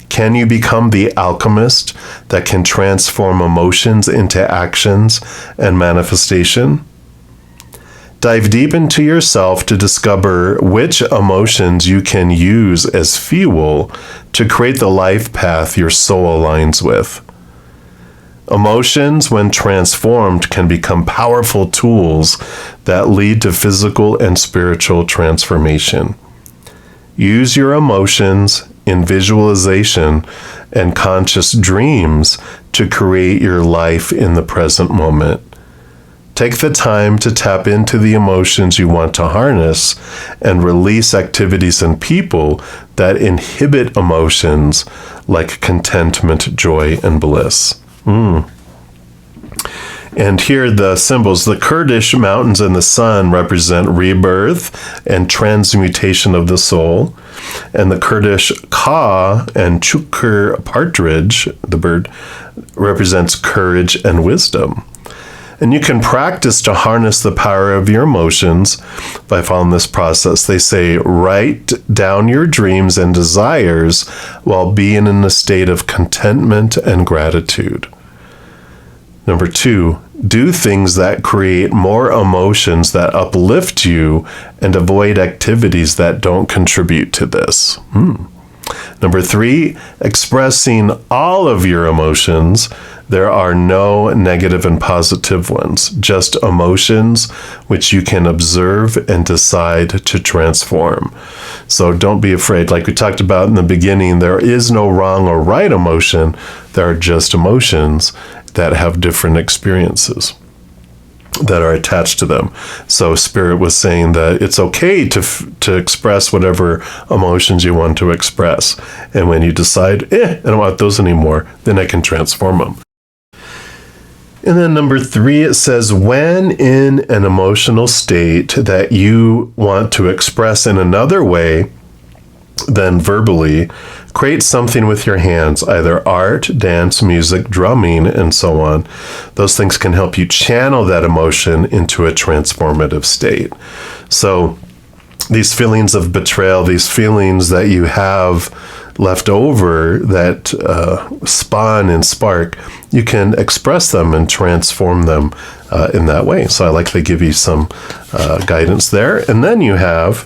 S1: Can you become the alchemist that can transform emotions into actions and manifestation? Dive deep into yourself to discover which emotions you can use as fuel to create the life path your soul aligns with. Emotions, when transformed, can become powerful tools that lead to physical and spiritual transformation. Use your emotions in visualization and conscious dreams to create your life in the present moment. Take the time to tap into the emotions you want to harness and release activities and people that inhibit emotions like contentment, joy, and bliss. And here the symbols, the Kurdish mountains and the sun represent rebirth and transmutation of the soul. And the Kurdish Ka and Chukr partridge, the bird, represents courage and wisdom. And you can practice to harness the power of your emotions by following this process. They say, write down your dreams and desires while being in a state of contentment and gratitude. Number 2, do things that create more emotions that uplift you and avoid activities that don't contribute to this. Number 3, expressing all of your emotions There are no negative and positive ones, just emotions which you can observe and decide to transform. So don't be afraid. Like we talked about in the beginning, there is no wrong or right emotion. There are just emotions that have different experiences that are attached to them. So Spirit was saying that it's okay to express whatever emotions you want to express. And when you decide, I don't want those anymore, then I can transform them. And then number 3, it says, when in an emotional state that you want to express in another way than verbally, create something with your hands, either art, dance, music, drumming, and so on. Those things can help you channel that emotion into a transformative state. So these feelings of betrayal, these feelings that you have left over that spawn and spark, you can express them and transform them in that way. So I like to give you some guidance there. And then you have,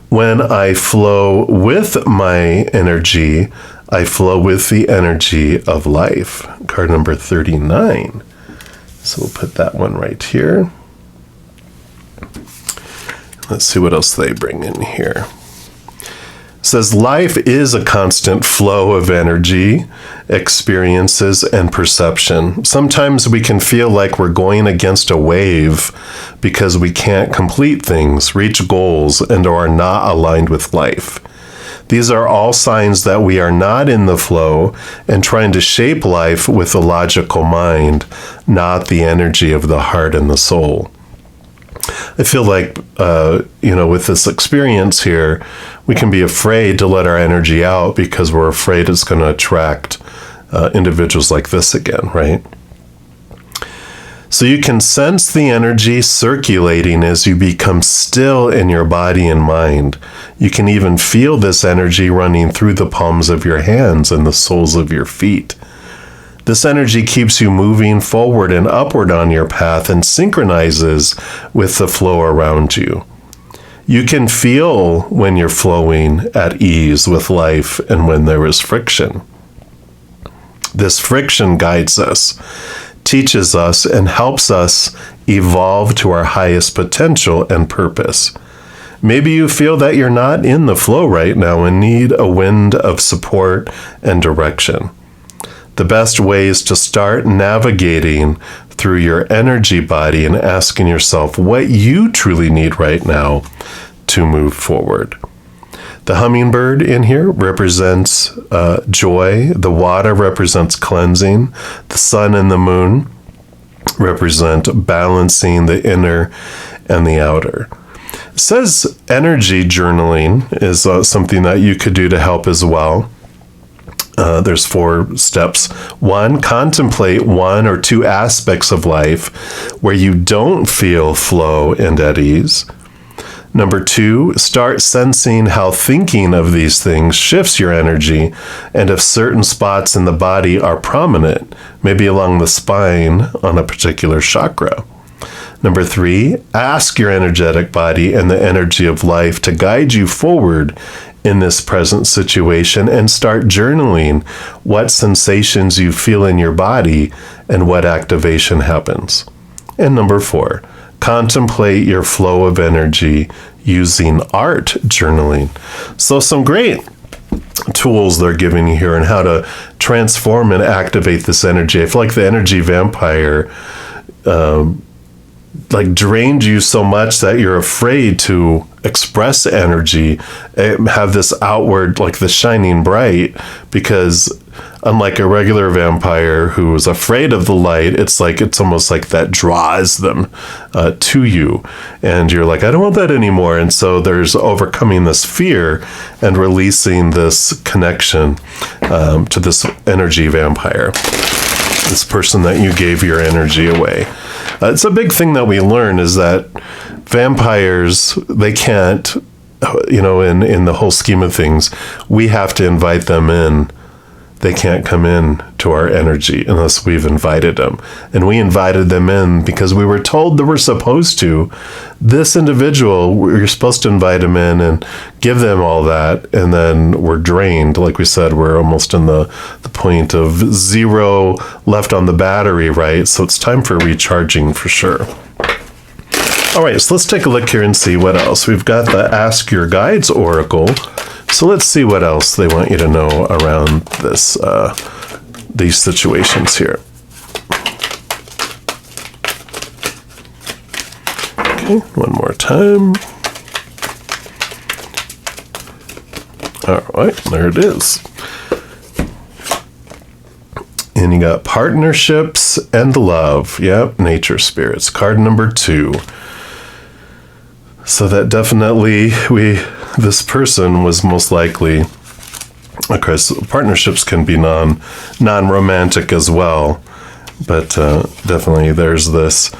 S1: when I flow with my energy, I flow with the energy of life. Card number 39. So we'll put that one right here. Let's see what else they bring in here. It says, life is a constant flow of energy, experiences, and perception. Sometimes we can feel like we're going against a wave because we can't complete things, reach goals, and are not aligned with life. These are all signs that we are not in the flow and trying to shape life with a logical mind, not the energy of the heart and the soul. I feel like, with this experience here, we can be afraid to let our energy out because we're afraid it's going to attract individuals like this again, right? So you can sense the energy circulating as you become still in your body and mind. You can even feel this energy running through the palms of your hands and the soles of your feet. This energy keeps you moving forward and upward on your path and synchronizes with the flow around you. You can feel when you're flowing at ease with life and when there is friction. This friction guides us, teaches us, and helps us evolve to our highest potential and purpose. Maybe you feel that you're not in the flow right now and need a wind of support and direction. The best way is to start navigating through your energy body and asking yourself what you truly need right now to move forward. The hummingbird in here represents joy. The water represents cleansing. The sun and the moon represent balancing the inner and the outer. It says energy journaling is something that you could do to help as well. There's 4 steps. 1, contemplate 1 or 2 aspects of life where you don't feel flow and at ease. Number 2, start sensing how thinking of these things shifts your energy, and if certain spots in the body are prominent, maybe along the spine on a particular chakra. Number 3, ask your energetic body and the energy of life to guide you forward in this present situation and start journaling what sensations you feel in your body and what activation happens. And number 4, contemplate your flow of energy using art journaling. So some great tools they're giving you here on how to transform and activate this energy. I feel like the energy vampire drained you so much that you're afraid to express energy, have this outward, like the shining bright, because unlike a regular vampire who is afraid of the light, it's almost like that draws them to you, and you're like, I don't want that anymore. And so there's overcoming this fear and releasing this connection to this energy vampire, this person that you gave your energy away. It's a big thing that we learn is that vampires, they can't, in the whole scheme of things, we have to invite them in. They can't come in to our energy unless we've invited them. And we invited them in because we were told that we're supposed to. This individual, we're supposed to invite them in and give them all that, and then we're drained. Like we said, we're almost in the point of zero left on the battery, right? So it's time for recharging for sure. All right, so let's take a look here and see what else. We've got the Ask Your Guides Oracle. So let's see what else they want you to know around this, these situations here. Okay, one more time. All right, there it is. And you got partnerships and love. Yep, nature spirits. Card number 2. So that definitely this person was most likely, of course, partnerships can be non-romantic as well, but definitely there's this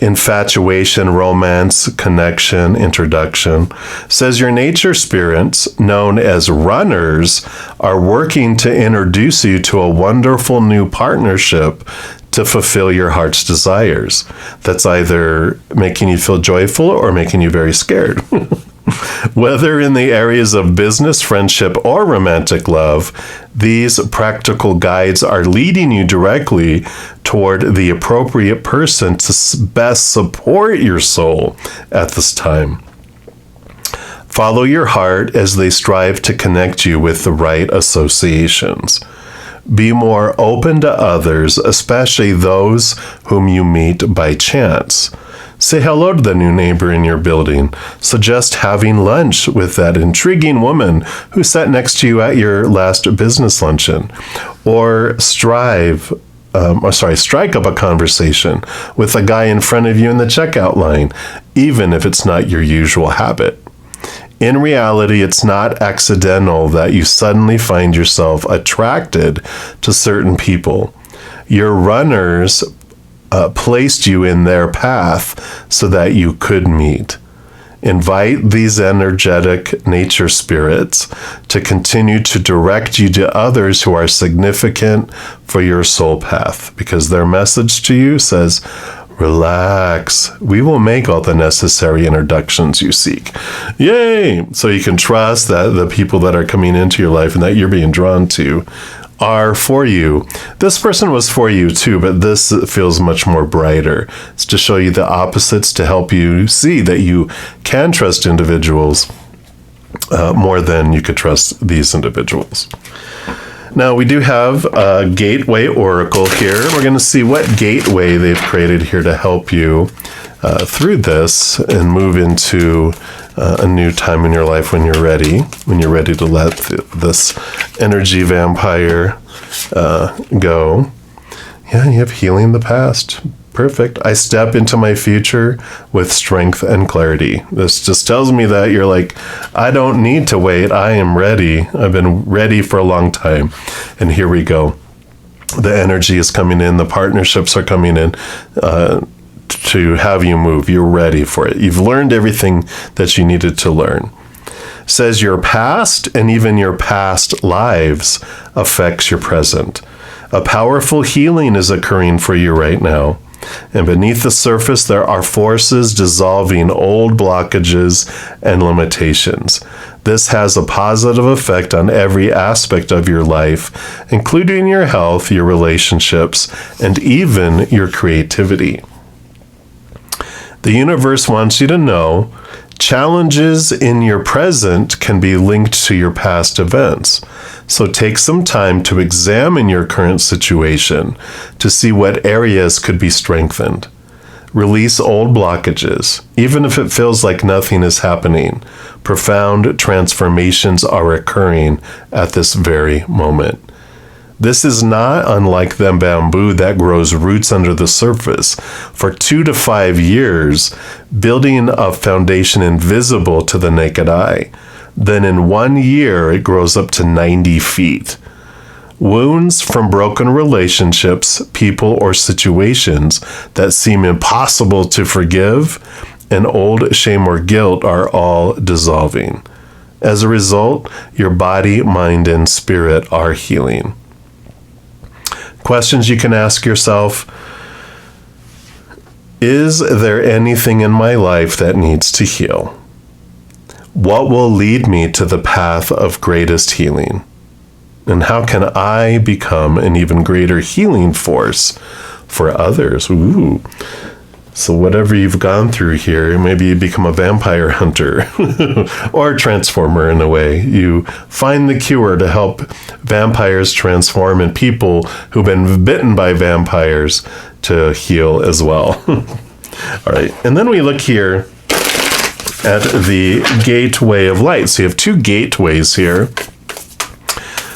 S1: infatuation, romance, connection, introduction. Says your nature spirits, known as runners, are working to introduce you to a wonderful new partnership to fulfill your heart's desires. That's either making you feel joyful or making you very scared. Whether in the areas of business, friendship, or romantic love, these practical guides are leading you directly toward the appropriate person to best support your soul at this time. Follow your heart as they strive to connect you with the right associations. Be more open to others, especially those whom you meet by chance. Say hello to the new neighbor in your building. Suggest having lunch with that intriguing woman who sat next to you at your last business luncheon. Or strike up a conversation with a guy in front of you in the checkout line, even if it's not your usual habit. In reality, it's not accidental that you suddenly find yourself attracted to certain people. Your runners placed you in their path so that you could meet. Invite these energetic nature spirits to continue to direct you to others who are significant for your soul path, because their message to you says, relax. We will make all the necessary introductions you seek. Yay! So you can trust that the people that are coming into your life and that you're being drawn to are for you. This person was for you too, but this feels much more brighter. It's to show you the opposites, to help you see that you can trust individuals more than you could trust these individuals. Now, we do have a gateway oracle here. We're going to see what gateway they've created here to help you through this and move into a new time in your life when you're ready to let this energy vampire go. Yeah, you have healing the past. Perfect. I step into my future with strength and clarity. This just tells me that you're like, I don't need to wait. I am ready. I've been ready for a long time. And here we go. The energy is coming in. The partnerships are coming in to have you move. You're ready for it. You've learned everything that you needed to learn. Says your past and even your past lives affects your present. A powerful healing is occurring for you right now. And beneath the surface, there are forces dissolving old blockages and limitations. This has a positive effect on every aspect of your life, including your health, your relationships, and even your creativity. The universe wants you to know challenges in your present can be linked to your past events. So take some time to examine your current situation to see what areas could be strengthened. Release old blockages, even if it feels like nothing is happening. Profound transformations are occurring at this very moment. This is not unlike the bamboo that grows roots under the surface for 2 to 5 years, building a foundation invisible to the naked eye. Then in 1 year, it grows up to 90 feet. Wounds from broken relationships, people, or situations that seem impossible to forgive, and old shame or guilt are all dissolving. As a result, your body, mind, and spirit are healing. Questions you can ask yourself: is there anything in my life that needs to heal? What will lead me to the path of greatest healing? And how can I become an even greater healing force for others? Ooh. So whatever you've gone through here, maybe you become a vampire hunter or a transformer in a way. You find the cure to help vampires transform and people who've been bitten by vampires to heal as well. All right. And then we look here at the gateway of light. So you have two gateways here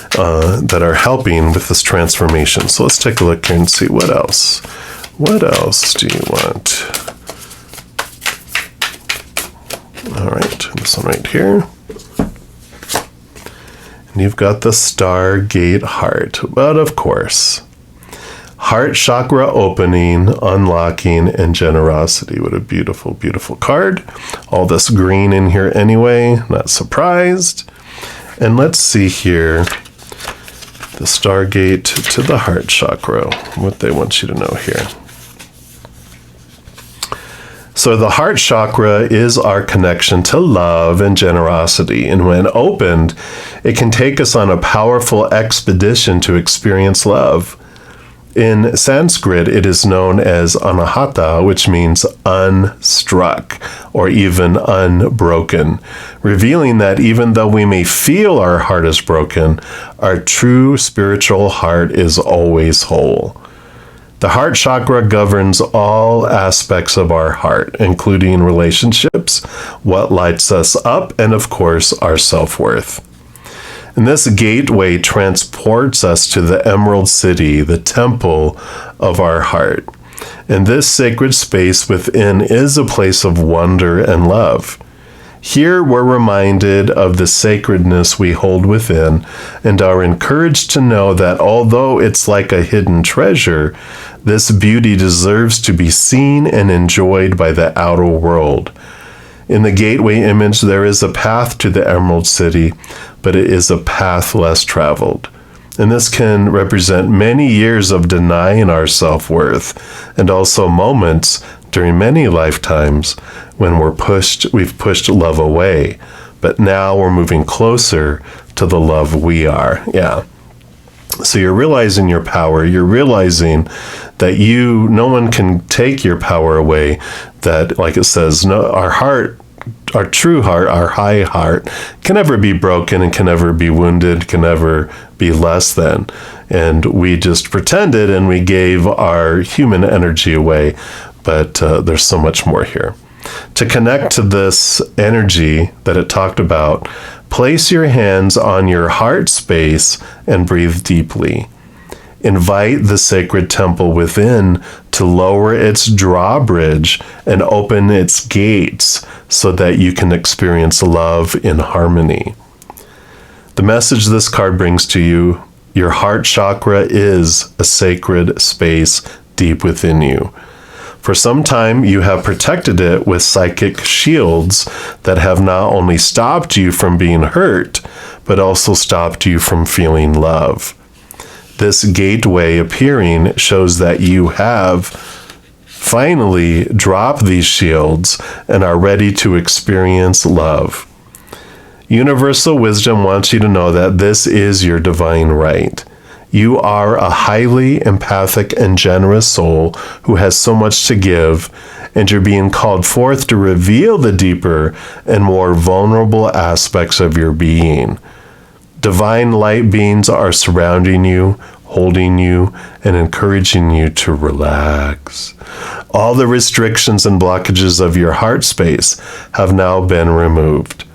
S1: that are helping with this transformation. So let's take a look here and see what else. What else do you want? All right, this one right here. And you've got the Stargate heart. But of course, heart chakra opening, unlocking, and generosity. What a beautiful, beautiful card. All this green in here anyway, not surprised. And let's see here. The Stargate to the heart chakra, what they want you to know here. So the heart chakra is our connection to love and generosity. And when opened, it can take us on a powerful expedition to experience love. In Sanskrit, it is known as anahata, which means unstruck or even unbroken, revealing that even though we may feel our heart is broken, our true spiritual heart is always whole. The heart chakra governs all aspects of our heart, including relationships, what lights us up, and of course, our self-worth. And this gateway transports us to the Emerald City, the temple of our heart. And this sacred space within is a place of wonder and love. Here we're reminded of the sacredness we hold within and are encouraged to know that although it's like a hidden treasure, this beauty deserves to be seen and enjoyed by the outer world. In the gateway image, there is a path to the Emerald City, but it is a path less traveled. And this can represent many years of denying our self-worth, and also moments during many lifetimes when we've pushed love away. But now we're moving closer to the love we are. Yeah. So you're realizing your power. You're realizing that no one can take your power away. That, like it says, no, our heart, our true heart, our high heart can never be broken and can never be wounded, can never be less than. And we just pretended and we gave our human energy away. But there's so much more here. To connect to this energy that it talked about, place your hands on your heart space and breathe deeply. Invite the sacred temple within to lower its drawbridge and open its gates so that you can experience love in harmony. The message this card brings to you: your heart chakra is a sacred space deep within you. For some time, you have protected it with psychic shields that have not only stopped you from being hurt, but also stopped you from feeling love. This gateway appearing shows that you have finally dropped these shields and are ready to experience love. Universal wisdom wants you to know that this is your divine right. You are a highly empathic and generous soul who has so much to give, and you're being called forth to reveal the deeper and more vulnerable aspects of your being. Divine light beings are surrounding you, holding you, and encouraging you to relax. All the restrictions and blockages of your heart space have now been removed.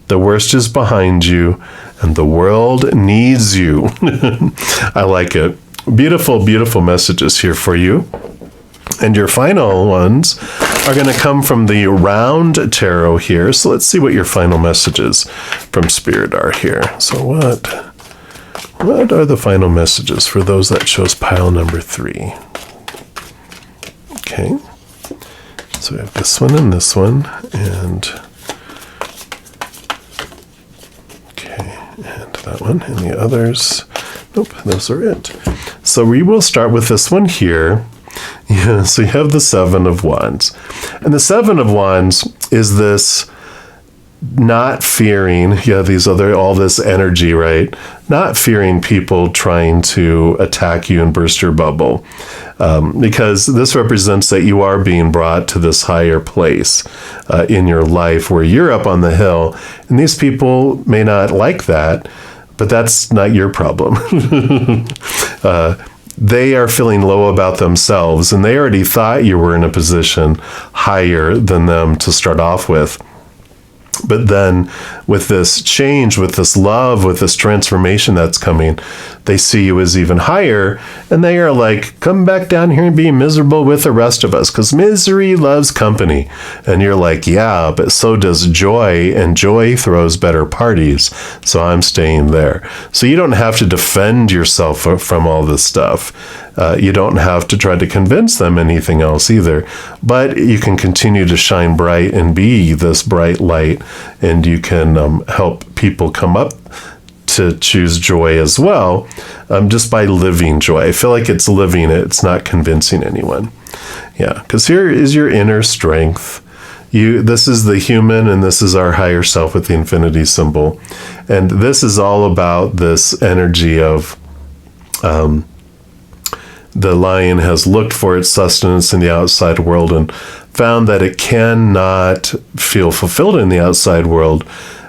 S1: The worst is behind you, and the world needs you. I like it. Beautiful, beautiful messages here for you. And your final ones are going to come from the round tarot here. So let's see what your final messages from Spirit are here. So what are the final messages for those that chose pile number 3? Okay. So we have this one and this one, and that one, and the others, nope, those are it. So we will start with this one here. Yeah, so you have the Seven of Wands. And the Seven of Wands is this not fearing, all this energy, right? Not fearing people trying to attack you and burst your bubble. Because this represents that you are being brought to this higher place in your life where you're up on the hill. And these people may not like that, but that's not your problem. They are feeling low about themselves, and they already thought you were in a position higher than them to start off with. But then with this change, with this love, with this transformation that's coming, they see you as even higher, and they are like, come back down here and be miserable with the rest of us, because misery loves company. And you're like, yeah, but so does joy, and joy throws better parties, so I'm staying there. So you don't have to defend yourself from all this stuff. You don't have to try to convince them anything else either, but you can continue to shine bright and be this bright light, and you can help people come up to choose joy as well, just by living joy. I feel like it's living it. It's not convincing anyone. Yeah, because here is your inner strength. This is the human, and this is our higher self with the infinity symbol. And this is all about this energy of the lion has looked for its sustenance in the outside world and found that it cannot feel fulfilled in the outside world,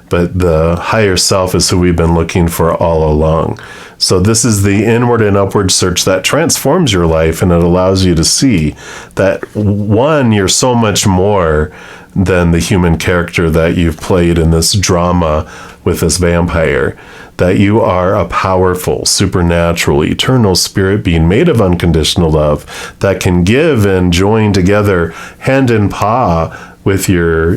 S1: but the higher self is who we've been looking for all along. So this is the inward and upward search that transforms your life, and it allows you to see that, one, you're so much more than the human character that you've played in this drama with this vampire, that you are a powerful, supernatural, eternal spirit being made of unconditional love that can give and join together hand in paw with your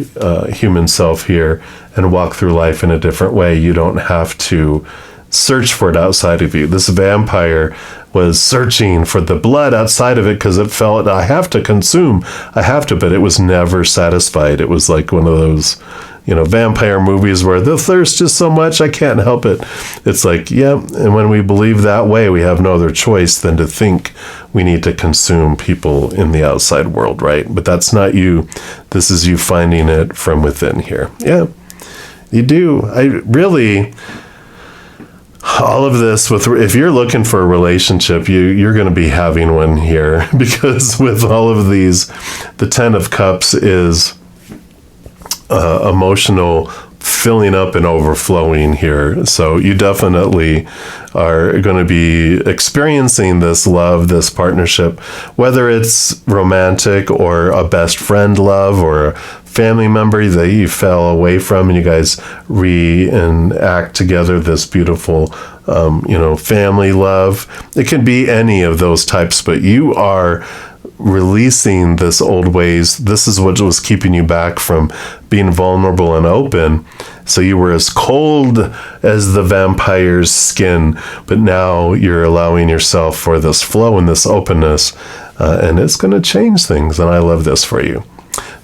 S1: human self here and walk through life in a different way. You don't have to search for it outside of you. This vampire was searching for the blood outside of it because it felt, I have to consume, but it was never satisfied. It was like one of those, vampire movies where the thirst is so much, I can't help it. It's like, yeah, and when we believe that way, we have no other choice than to think we need to consume people in the outside world, right? But that's not you. This is you finding it from within here. Yeah, you do. All of this, if you're looking for a relationship, you're going to be having one here, because with all of these, the Ten of Cups is emotional filling up and overflowing here. So you definitely are going to be experiencing this love, this partnership, whether it's romantic or a best friend love or a family member that you fell away from and you guys reenact together this beautiful family love. It can be any of those types, but you are releasing this old ways. This is what was keeping you back from being vulnerable and open. So you were as cold as the vampire's skin, but now you're allowing yourself for this flow and this openness, and it's going to change things. And I love this for you.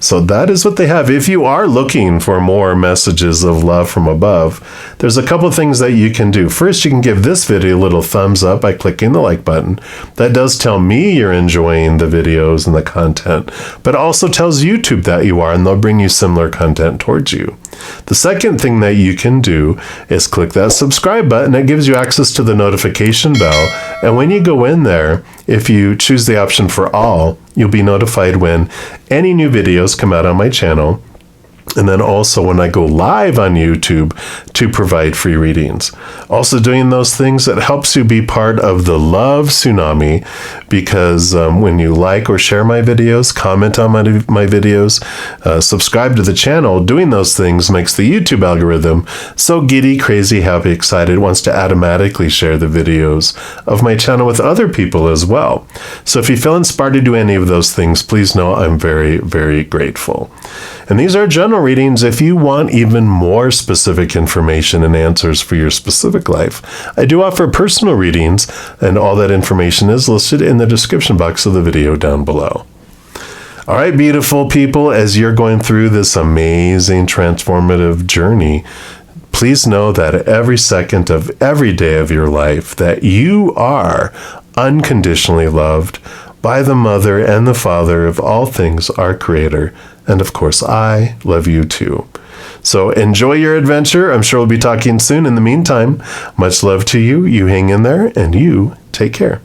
S1: So that is what they have. If you are looking for more messages of love from above, there's a couple of things that you can do. First, you can give this video a little thumbs up by clicking the like button. That does tell me you're enjoying the videos and the content, but also tells YouTube that you are, and they'll bring you similar content towards you. The second thing that you can do is click that subscribe button. It gives you access to the notification bell. And when you go in there, if you choose the option for all, you'll be notified when any new videos come out on my channel. And then also when I go live on YouTube to provide free readings. Also doing those things, it helps you be part of the Love Tsunami, because when you like or share my videos, comment on my videos, subscribe to the channel, doing those things makes the YouTube algorithm so giddy, crazy, happy, excited, wants to automatically share the videos of my channel with other people as well. So if you feel inspired to do any of those things, please know I'm very, very grateful. And these are general readings. If you want even more specific information and answers for your specific life, I do offer personal readings, and all that information is listed in the description box of the video down below. All right, beautiful people, as you're going through this amazing transformative journey, please know that every second of every day of your life that you are unconditionally loved by the Mother and the Father of all things, our Creator. And of course, I love you too. So enjoy your adventure. I'm sure we'll be talking soon. In the meantime, much love to you. You hang in there and you take care.